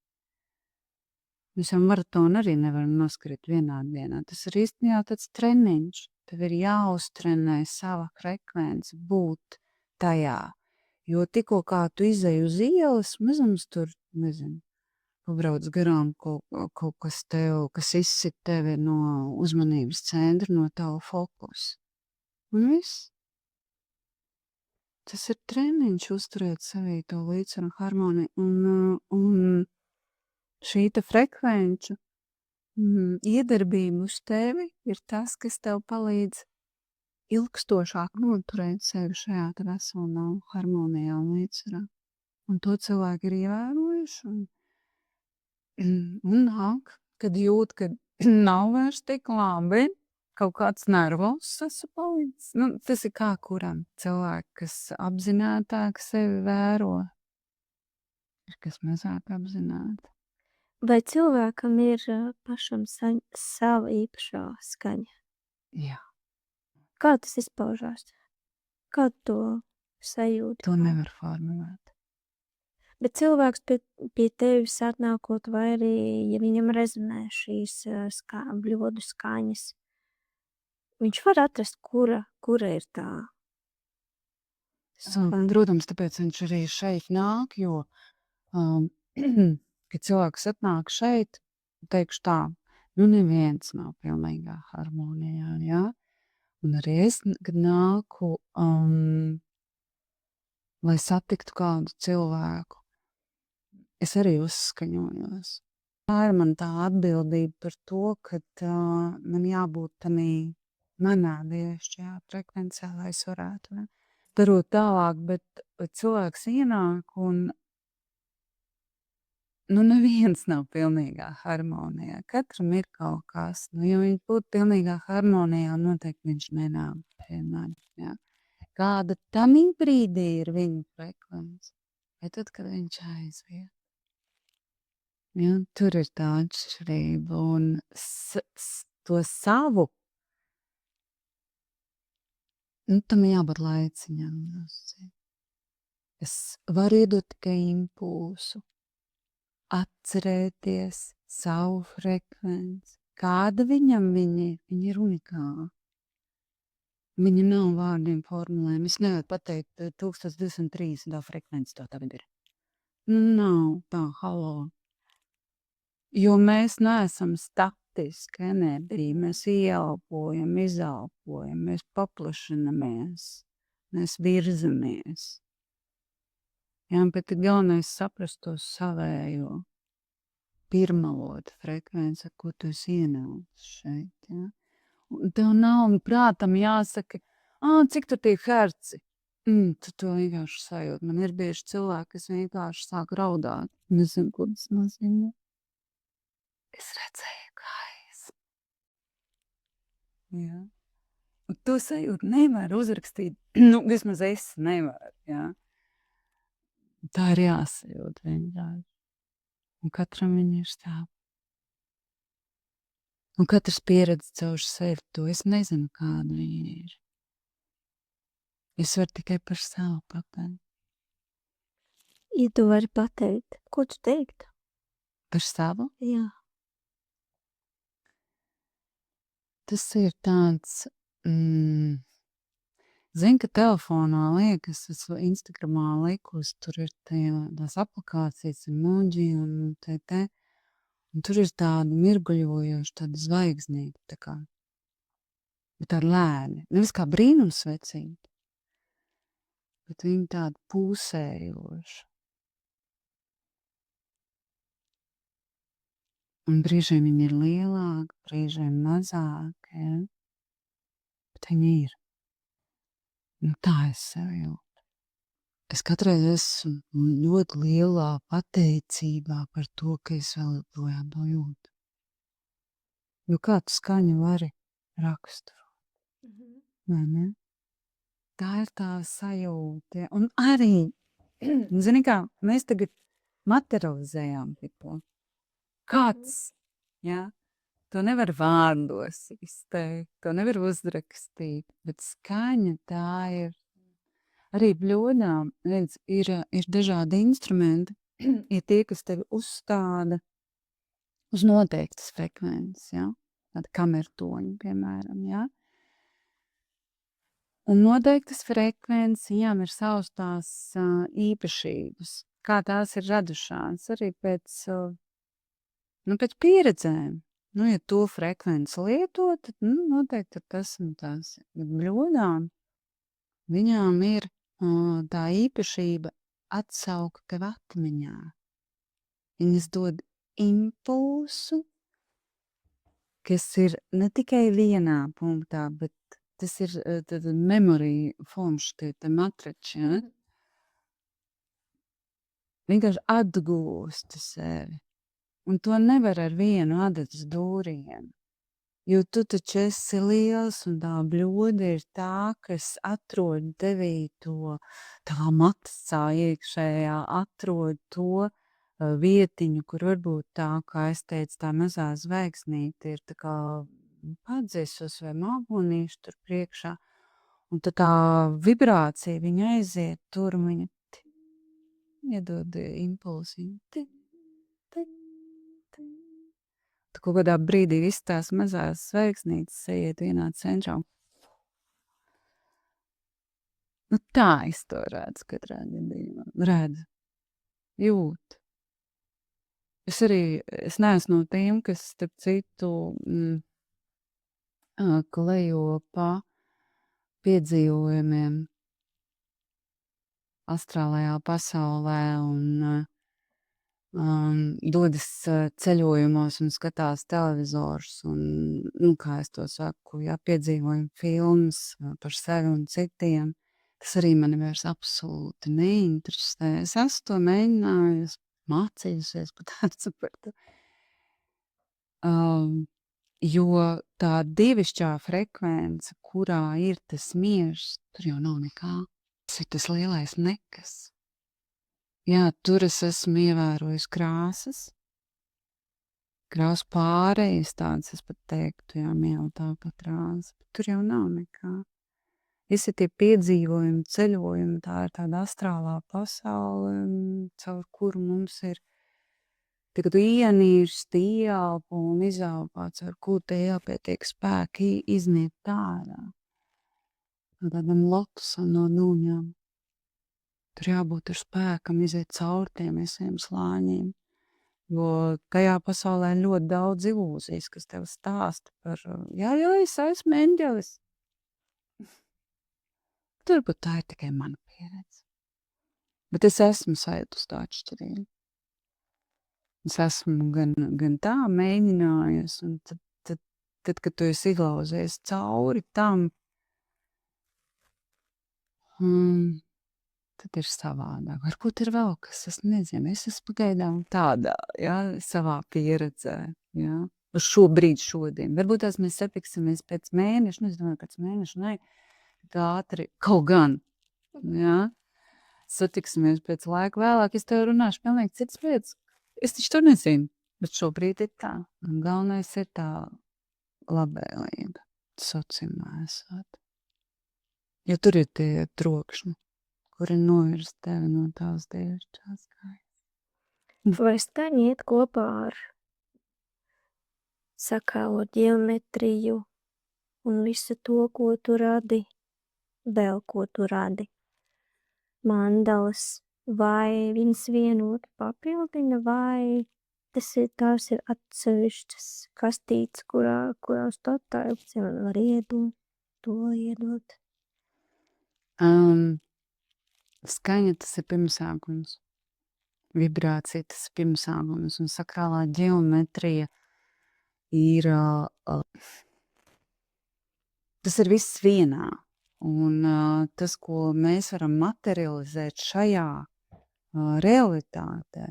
[SPEAKER 1] Mēs jau maratonu arī nevaram noskriet vienā dienā. Tas ir īstenībā tāds treniņš. Tev ir jāuztrenē sava frekvence būt tajā. Jo tikko kā tu izej uz ielas, mazums tur, nezinu, pabrauc garām kaut kas tev, kas izsit tevi no uzmanības centra, no tava fokusa. Un viss. Tas ir treniņš uzturēt sevī to līdzsvaru un harmoniju. Un šī te frekvenču iedarbība uz tevi ir tas, kas tev palīdz ilgstošāk noturēt sevi šajā te veselā harmonijā un līdzsvarā. Un to cilvēki ir ievērojuši. Un nāk, kad jūt, ka nav vairs tik labi, kaut kāds nervos esmu palicis. Tas ir kā kuram cilvēki, kas apzinātāk sevi vēro, ir kas mazāk apzināti.
[SPEAKER 2] Vai cilvēkam ir pašam sava īpašā skaņa?
[SPEAKER 1] Jā.
[SPEAKER 2] Kā tas izpaužās? Kā tu sajūti?
[SPEAKER 1] To nevar formulēt.
[SPEAKER 2] Bet cilvēks pie tevis atnākot, vai arī, ja viņam rezonē šīs bļodu skaņas, viņš var atrast, kura ir tā.
[SPEAKER 1] Protams, tāpēc viņš arī šeit nāk, jo, kad cilvēks atnāk šeit, teikšu tā, neviens nav pilnīgā harmonijā, jā. Un arī es, kad nāku, lai satiktu kādu cilvēku, es arī uzskaņojos. Tā ir man tā atbildība par to, ka man jābūt tanī manā dievišķajā frekvencē, lai es varētu darot tālāk, bet cilvēks ienāk un neviens nav pilnīgā harmonijā. Katram ir kaut kas. Ja viņš būtu pilnīgā harmonijā, noteikti viņš nenāk pie manis. Ja? Kāda tam brīdī ir viņa frekvence? Vai tad, kad viņš aiziet? Ja? Tur ir tā atšķirība. Un to savu, tam jābūt laiciņam. Es varu iedot tikai impulsu. Atcerēties savu frekvenci. Kāda viņam viņa ir? Viņa ir unikāla. Viņa nav vārdiem formulēm. Es nevaru pateikt 1230 frekvenci to tagad ir. Nav tā, halo. Jo mēs neesam statiska enerģija. Mēs ieelpojam, izelpojam, mēs paplašinamies, mēs virzamies. Jā, bet ir galvenais saprast to savējo pirmalotu frekvenci, ko tu esi ienācis šeit. Ja? Un tev nav prātam jāsaka, cik tur tie herci. Tu to vienkārši sajūti. Man ir bieži cilvēki, kas vienkārši sāk raudāt. Nezinu, ko tas nozīmē. Es redzēju gaisu. Ja? Un to sajūtu nevar uzrakstīt. Vismaz es nevaru. Ja? Tā ir jāsajūt vienkārši. Un katram viņa ir stāv. Un katrs pieredz caur sevi to. Es nezinu, kāda viņa ir. Es varu tikai par savu pateikt.
[SPEAKER 2] Ja tu vari pateikt, ko tu teiktu?
[SPEAKER 1] Par savu?
[SPEAKER 2] Jā.
[SPEAKER 1] Tas ir tāds, zinu, ka telefonā liekas, es Instagramā liekus, tur ir tās aplikācijas, emoji un te. Un tur ir tāda mirguļojoša, tāda zvaigznīta, tā kā. Bet tā lēni. Nevis kā brīnumsvecīta, bet viņa tāda pulsējoša. Un brīžiem viņa ir lielāka, brīžiem mazāka, ja? Bet viņa ir. Tā es sev jūtu. Es katreiz esmu ļoti lielā pateicībā par to, ka es vēl joprojām to jūtu. Jo kā tu skaņu vari raksturot? Vai ne? Tā ir tā sajūta. Un arī, zini kā, mēs tagad materializējām to. Kāds, ja? To nevar vārdos izteikt, to nevar uzrakstīt, bet skaņa tā ir. Arī bļodām, redz, ir dažādi instrumenti, ir tie, kas tevi uzstāda uz noteiktas frekvences, ja? Tāda kamertoņa, piemēram, ja? Un noteiktas frekvences, viņām ir savas tās īpašības, kā tās ir radušās, arī pēc pieredzēm. Ja to frekvenci lieto, tad noteikti tas un tas. Bet bļodām, viņām ir tā īpašība atsaukt tev atmiņā. Viņas dod impulsu, kas ir ne tikai vienā punktā, bet tas ir memory forms, tie matrači. Ja? Vienkārši atgūsti sevi. Un to nevar ar vienu adatas dūrienu. Jo tu taču esi liels un tā bļoda ir tā, kas atrod tevī to, tā matsā iekšējā atrod to vietiņu, kur varbūt tā, kā es teicu, tā mazā zvaigznīte ir tā kā padziesos vai mākonīši tur priekšā. Un tad tā vibrācija viņa aiziet tur un viņa iedod impulsiņu. Tu kaut kādā brīdī viss tās mazās zvaigznītes iet vienā centrā. Tā es to redzu katrā gadījumā. Redzu. Jūt. Es neesmu no tiem, kas, starp citu, klejo pa piedzīvojumiem astrālajā pasaulē un dodas ceļojumos un skatās televizors un, kā es to saku, piedzīvojumi filmas par sevi un citiem. Tas arī mani vairs absolūti neinteresē. Es esmu to mēģinājusi mācījusies pat atsapratu. Jo tā dievišķā frekvence, kurā ir tas miers, tur jau nav nekā. Tas ir tas lielais nekas. Jā, tur es esmu ievērojis krāsas pārējas tādas, es pat teiktu, jā, miela tā kā krāsa, bet tur jau nav nekā. Visi tie piedzīvojumi, ceļojumi, tā ir tāda astrālā pasaule, caur kuru mums ir, kad tu ienīrsti, ieelpo un izelpā, caur kuru te ieelpietiek spēki izniet ārā. No tādam lotusam no dūņām. Tur jābūt ar spēkam iziet caur tiem visiem slāņiem. Jo tajā pasaulē ļoti daudz ilūzijas, kas tev stāsta par, jā, es esmu eņģelis. Turbūt tā ir tikai mana pieredze. Bet es esmu sajūtus tā atšķirību. Es esmu gan tā mēģinājusi, un tad, kad tu esi izlauzies cauri tam, tad ir savādāk. Varbūt ir vēl kas, es nezinu, es esmu pagaidām tādā, jā, savā pieredzē, jā. Uz šo brīdi šodien. Varbūt tās mēs satiksimies pēc mēneša, es domāju, pēc mēneša, ne, tā ātri, kaut gan, jā. Satiksimies pēc laika vēlāk, es tev runāšu pilnīgi citas lietas. Es taču to nezinu, bet šobrīd ir tā. Un galvenais ir tā labēlība, sociumā esot. Jo tur ir tie trokšņi, kuri novirz tevi no tās dievišķās kājas.
[SPEAKER 2] Vai skaņa iet kopā ar sakālo ģeometriju un visu to, ko tu radi, vēl ko tu radi? Mandalas, vai viņas vienot papildina, vai tās ir atsevišķas kastītes, kurās tu attēlci var iedot, to iedot?
[SPEAKER 1] Skaņa tas ir pirmsākums. Vibrācija tas ir pirmsākums. Un sakrālā ģeometrija ir, tas ir viss vienā. Un tas, ko mēs varam materializēt šajā realitātē,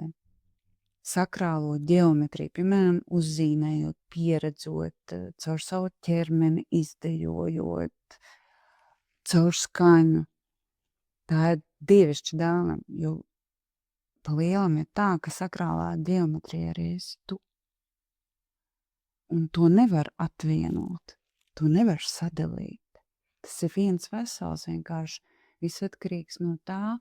[SPEAKER 1] sakrālo ģeometriju, piemēram, uzzīmējot, pieredzot, caur savu ķermeni izdejojot, caur skaņu. Tā ir dievišķa dāvana, jo pa lielam ir tā, ka sakrālā ģeometrija arī esi tu. Un to nevar atvienot, to nevar sadalīt. Tas ir viens vesels, vienkārši viss atkarīgs no tā,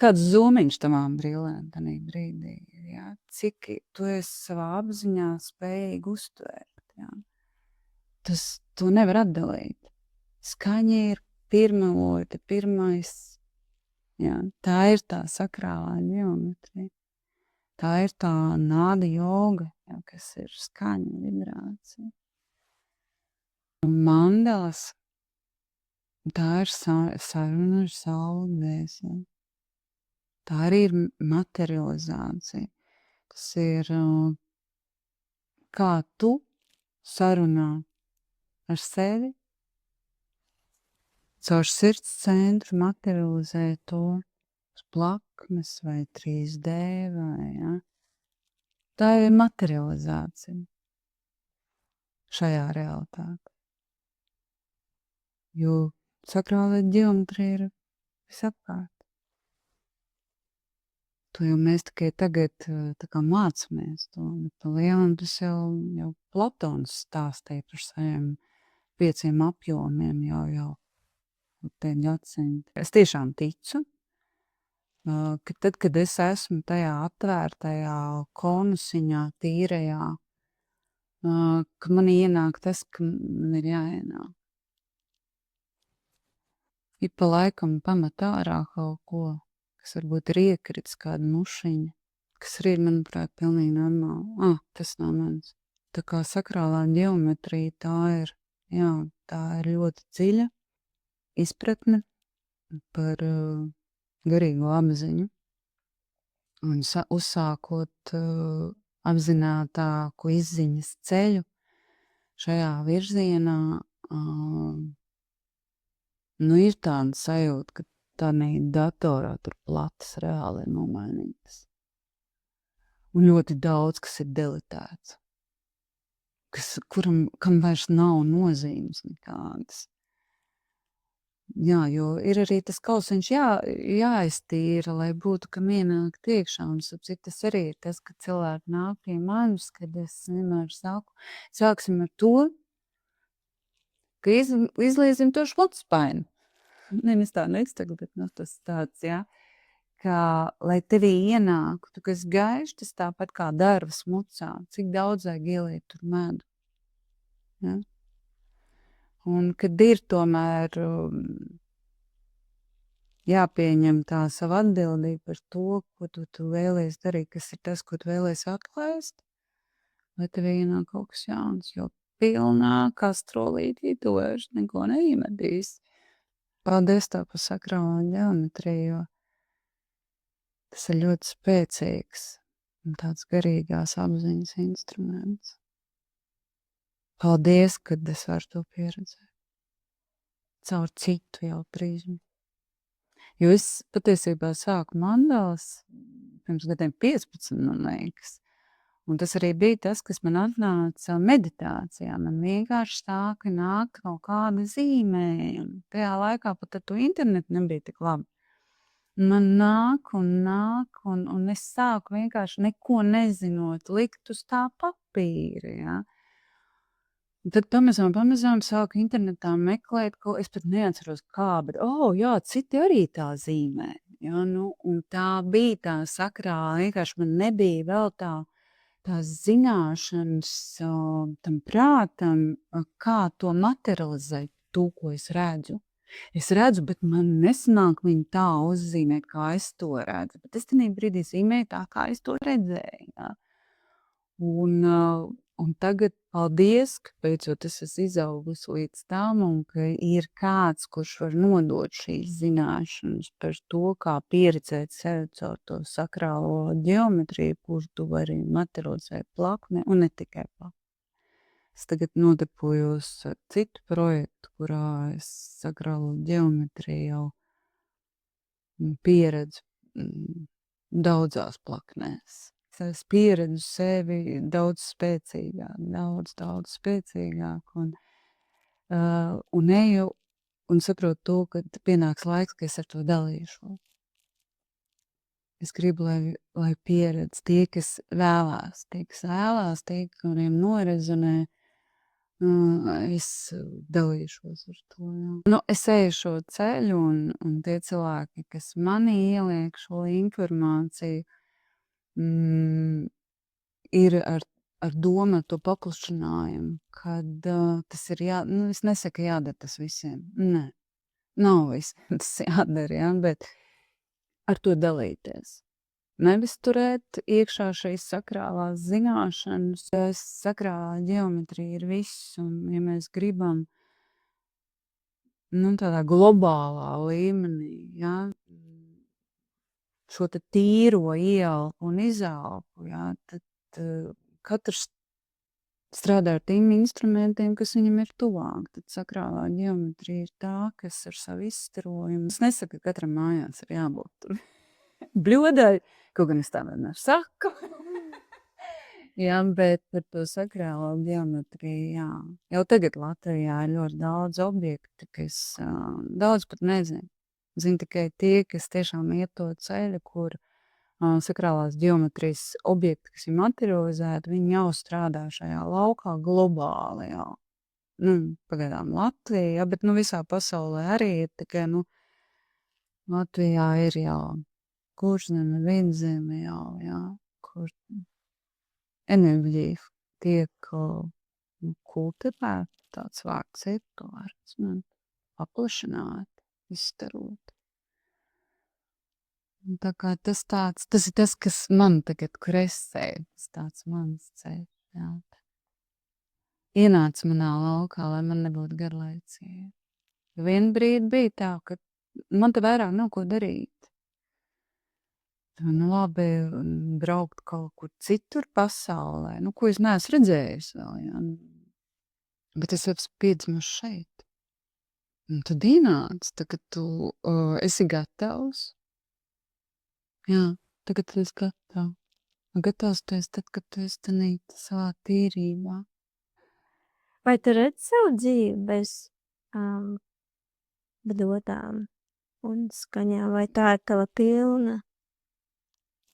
[SPEAKER 1] kāds zūmiņš tavām brillēm tanī brīdī ir, jā? Cik tu esi savā apziņā spējīgi uztvērt, jā? To nevar atdalīt. Skaņa ir pirmavote, pirmais, jā? Tā ir tā sakrālā ģeometrija. Tā ir tā nāda joga, jā, kas ir skaņa, vibrācija. Un mandalas, tā ir saruna ar savu dvēseli. Tā arī ir materializācija. Tas ir, kā tu sarunā ar sevi, caur sirds centru materializē to uz plaknes vai 3D vai, ja. Tā ir materializācija šajā realitātē. Jo sakrālā ģeometrija ir visapkārt. To jau mēs tikai tagad tā kā mācamies to. Pa lielam tas jau Platons stāstīja par saviem 5 apjomiem jau tie gadsimti. Es tiešām ticu, ka tad, kad es esmu tajā atvērtajā konusiņā, tīrajā, ka man ienāk tas, ka man ir jāienāk. Ir pa laikam pamet ārā kaut ko, kas varbūt ir iekritis kāda mušiņa, kas arī, manuprāt, pilnīgi normāli. Tas nav mans. Tā kā sakrālā ģeometrija, tā ir ļoti dziļa izpratne par garīgo apziņu. Un uzsākot apzinātāku izziņas ceļu šajā virzienā, ir tāda sajūta, ka tādā datorā tur plates reāli ir nomainītas. Un ļoti daudz, kas ir delitēts. Kam vairs nav nozīmes nekādas. Jā, jo ir arī tas kausiņš jāiztīra, lai būtu, kam ienākt iekšā. Un tas arī ir tas, ka cilvēki nāk pie manis, kad es vienmēr saku, sāksim ar to, ka izlīdzim to šmutspainu. Nevis tā neiztagli, bet tas tāds, jā. Ka, lai tevī ienāktu, kas gaišs, tas tāpat kā darba smucā. Cik daudz vajag ieliet tur medu. Ja? Un kad ir tomēr jāpieņem tā sava atbildība par to, ko tu vēlies darīt, kas ir tas, ko tu vēlies atklāst, lai tev ienāk kaut kas jauns, jo pilnā kastrolītī tu vairs neko neiemetīs. Paldies tev par sakrālo ģeometriju, jo tas ir ļoti spēcīgs un tāds garīgās apziņas instruments. Paldies, kad es varu to pieredzēt. Caur citu jau prizmu. Jo es patiesībā sāku mandalas pirms gadiem 15, man liekas. Un tas arī bija tas, kas man atnāca meditācijā. Man vienkārši sāka nākt kaut kāda zīmējuma. Tajā laikā pat ar to internetu nebija tik labi. Man nāk, un es sāku vienkārši neko nezinot, likt uz tā papīra, ja. Un tad pamazām sāku internetā meklēt, ko es pat neatceros kā, bet, jā, citi arī tā zīmē, ja, un tā bija tā sakrāla, vienkārši man nebija vēl tās zināšanas tam prātam, kā to materializēt, to, ko es redzu. Es redzu, bet man nesanāk viņu tā uzzīmēt, kā es to redzu. Bet es tenī brīdī zīmēju tā, kā es to redzēju. Ja. Un tagad, paldies, ka beidzot es esmu izaugusi līdz tam, un ka ir kāds, kurš var nodot šīs zināšanas par to, kā pieredzēt sevi caur to sakrālo ģeometriju, kur tu vari materializēt plakne, un ne tikai plakne. Es tagad nodarbojos ar citu projektu, kurā es sakrālo ģeometriju jau pieredzu daudzās plaknēs. Es pieredzu sevi daudz spēcīgāk, daudz spēcīgāk. Un eju un saprotu to, ka pienāks laiks, ka es ar to dalīšos. Es gribu, lai pieredz tie, kas vēlās, tie, kuriem norezonē, es dalīšos ar to. Jā. Es eju šo ceļu, un tie cilvēki, kas manī ieliek šo informāciju, ir ar domu, ar to paplašinājumu, kad tas ir es nesaku jādara tas visiem. Nē, nav visiem tas jādara, ja, bet ar to dalīties. Nevis turēt iekšā šīs sakrālās zināšanas. Sakrālā ģeometrija ir viss, un ja mēs gribam tādā globālā līmenī, ja, šo te tīro ieelpu un izelpu, ja, tad katrs strādā ar tiem instrumentiem, kas viņam ir tuvāk. Tad sakrālā ģeometrija ir tā, kas ar savu izstarojumu. Es nesaku, ka katram mājās ir jābūt tur bļodai, kaut gan es tā vienmēr saku. Jā, bet par to sakrālo ģeometriju, jā. Jau tagad Latvijā ir ļoti daudz objektu, kas daudz pat nezinu. Zinu tikai tie, kas tiešām iet to ceļu, kur sakrālās ģeometrijas objekti, kas ir materializēti, viņi jau strādā šajā laukā globāli jau. Pagaidām Latvija, bet visā pasaulē arī ir tikai, Latvijā ir jau Kurzeme, Vidzeme jau, jā, kur enerģija tiek kultivēta, tāds vārds ir, to vārds, paplašināt, izstarot. Tā kā tas ir tas, kas man tagad kresē, tas tāds mans ceļš, jā. Ienāca manā laukā, lai man nebūtu garlaicīgi. Vienu brīdi bija tā, ka man te vairāk nav ko darīt. Labi, braukt kaut kur citur pasaulē, ko es neesmu redzējis vēl, ja? Bet es esmu piedzimusi šeit. Un tad ienāc, tagad tu esi gatavs. Jā, tagad tu esi gatavs. Gatavs tu esi tad, kad tu esi tanī savā tīrībā.
[SPEAKER 2] Vai tu redzi savu dzīvi bez dotām un skaņām, vai tā ir tava pilna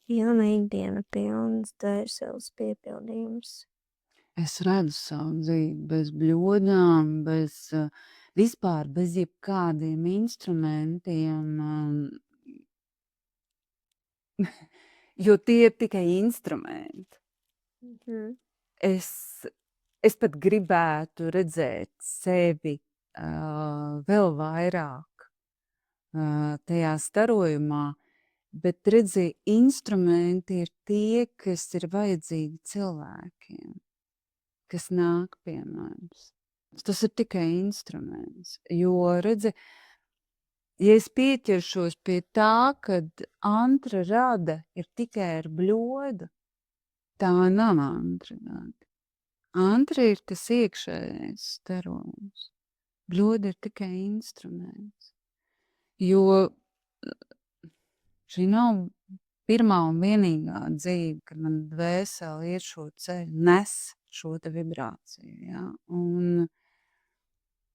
[SPEAKER 2] ikdiena, pilns dvēseles piepildījums?
[SPEAKER 1] Es redzu savu dzīvi bez bļodām, vispār bez jebkādiem instrumentiem, jo tie ir tikai instrumenti. Es pat gribētu redzēt sevi vēl vairāk tajā starojumā, bet redzi, instrumenti ir tie, kas ir vajadzīgi cilvēkiem, kas nāk pie manis. Tas ir tikai instruments, jo redzi, ja es pieķeršos pie tā, kad antra rada ir tikai ar bļodu, tā nav antra rada. Antra ir tas iekšējais starojums. Bļoda ir tikai instruments. Jo šī nav pirmā un vienīgā dzīve, kad man dvēseli iet šo ceļu, nes šo te vibrāciju. Ja? Un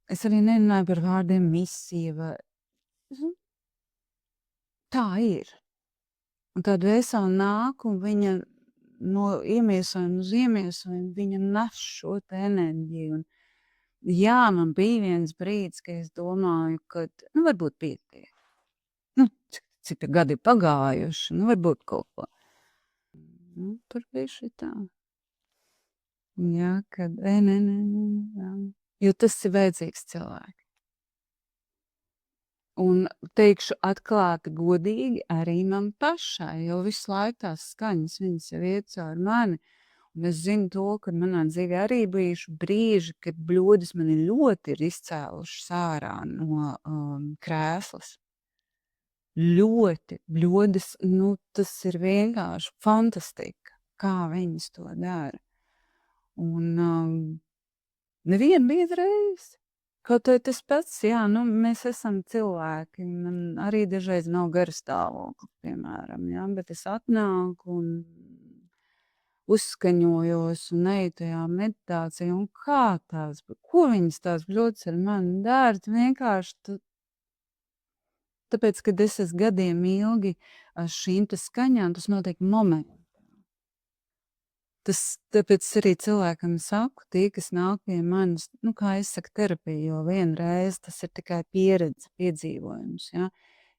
[SPEAKER 1] es arī nerunāju par vārdiem misija. Tā ir. Un tā dvēseli nāk, un viņa no iemiesojuma uz iemiesojumu, viņa nes šo te enerģiju. Un, jā, man bija viens brīdis, ka es domāju, ka varbūt pietiek. Cik gadi pagājuši, varbūt kaut ko. Tur bija šī tā. Jā, kad nē. Jo tas ir vajadzīgs cilvēki. Un teikšu atklāti, godīgi arī man pašai, jo visu laiku tās skaņas, viņas jau iet caur mani. Un es zinu to, ka manā dzīvē arī bijuši brīži, kad bļodas mani ļoti ir izcēlušas ārā no krēslas. Ļoti bļodas, tas ir vienkārši fantastika, kā viņas to dara. Un nevienu bija reizi. Kaut arī tas pats, jā, mēs esam cilvēki. Man arī dažreiz nav gara stāvokļa, piemēram, jā, bet es atnāku un uzskaņojos un eju tajā meditācijā. Un kā tās, ko viņas tās bļodas ar mani dara? Vienkārši tāpēc, kad es esmu gadiem ilgi ar šīm te skaņām, tas notiek momentā. Tāpēc arī cilvēkam saku, tie, kas nāk pie manis, kā es saku, terapija, jo vienreiz tas ir tikai pieredze, piedzīvojums. Ja?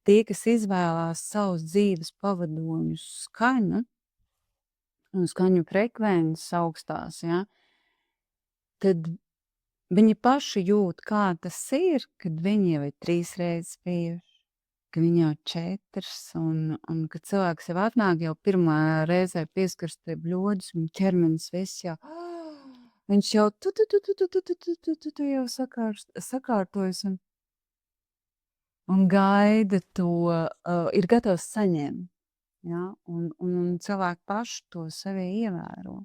[SPEAKER 1] Tie, kas izvēlās savus dzīves pavadoņus skaņu, un skaņu frekvences augstās, ja? Tad viņi paši jūt, kā tas ir, kad viņi jau ir 3 reizes bijuši. Ka viņi jau 4, un kad cilvēks jau atnāk, jau pirmā reizē pieskars pie bļodas, un ķermenis viss jau, viņš jau tu jau sakārtojas un gaida to, ir gatavs saņemt, ja? Un cilvēki paši to sevi ievēro.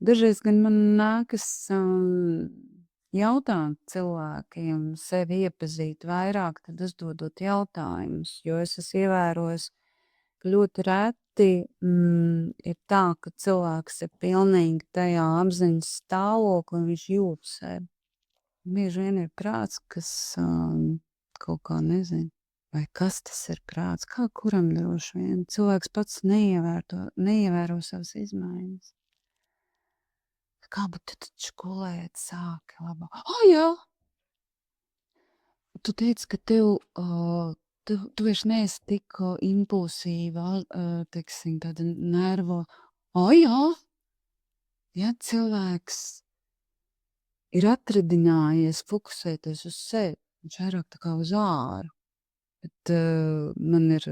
[SPEAKER 1] Dažreiz gan man nākas jautāt cilvēkiem, sevi iepazīt vairāk, tad uzdodot jautājumus, jo es esmu ievērojis, ka ļoti reti ir tā, ka cilvēks ir pilnīgi tajā apziņas stāvoklī, un viņš jūt sevi. Bieži vien ir prāts, kas kaut kā nezina, vai kas tas ir prāts, kā kuram droši vien. Cilvēks pats neievēro savas izmaiņas. Kā, bet tu taču gulēt sāki labāk. Jā! Tu teici, ka tu vairs neesi tik impulsīva, teiksim, tāda nervo. Jā! Ja cilvēks ir atradinājies fokusēties uz sevi, viņš vairāk tā kā uz āru. Bet man ir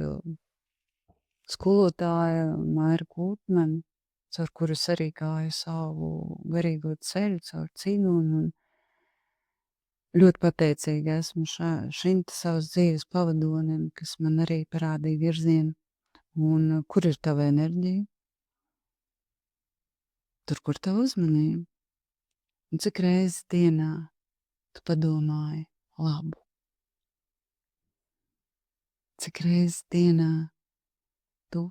[SPEAKER 1] skolotāja Maira Gutmane, caur kuru es arī gāju savu garīgo ceļu, caur cigunu, un ļoti pateicīga esmu šim savas dzīves pavadonim, kas man arī parādīja virzienu. Un kur ir tava enerģija? Tur, kur tava uzmanība? Un cik reizes dienā tu padomāji, labu. Cik reizes dienā tu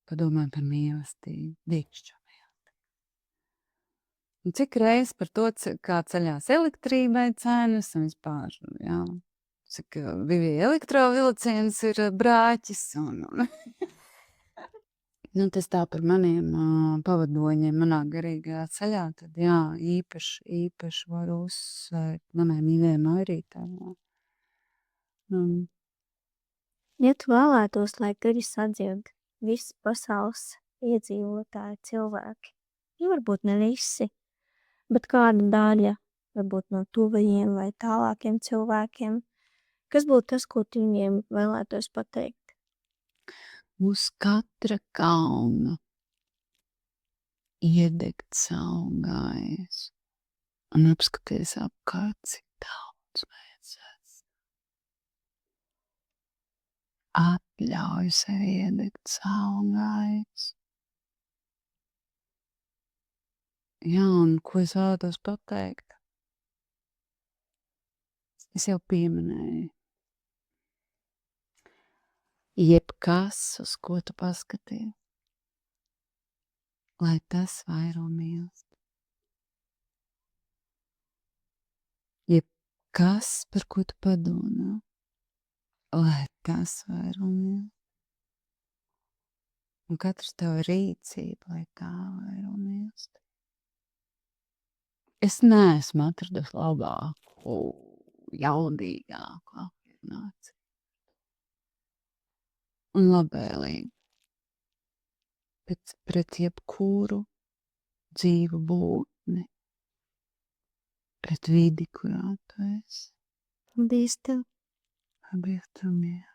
[SPEAKER 1] padomā par mīlestību, dikšķo mīlestību. Un cik reizes par to, kā ceļās elektrībai cenas un vispār, jā, cik Vivija elektrovilciens ir brāķis un nu, tas tā par maniem pavadoņiem manā garīgajā ceļā, tad jā, īpaši varu uzsvērt manai mīļajai Mairītai.
[SPEAKER 2] Ja tu vēlētos, lai tevi sadzird visi pasaules iedzīvotāji cilvēki, nu varbūt ne visi, bet kāda daļa, varbūt no tuvajiem vai tālākiem cilvēkiem, kas būtu tas, ko tu viņiem vēlētos pateikt?
[SPEAKER 1] Uz katra kalna iedegt savu gaisu un apskaties apkārt, cik daudz mēs esam. Atļauj sev iedegt savu gaisu. Jā, un ko es vēlētos pateikt? Es jau pieminēju. Jebkas, uz ko tu paskaties, lai tas vairo mīlestību. Jebkas, par ko tu padomā, lai tas vairo mīlestību. Un katrs tev rīcība, lai tā vairo mīlestību. Es neesmu atradusi labāku, jaudīgāku apvienāciju. Un labēlīgi. Pret jebkuru dzīvu būtni. Pret vidi, kurā tu esi.
[SPEAKER 2] Paldies tev!
[SPEAKER 1] Paldies tev, mīļā.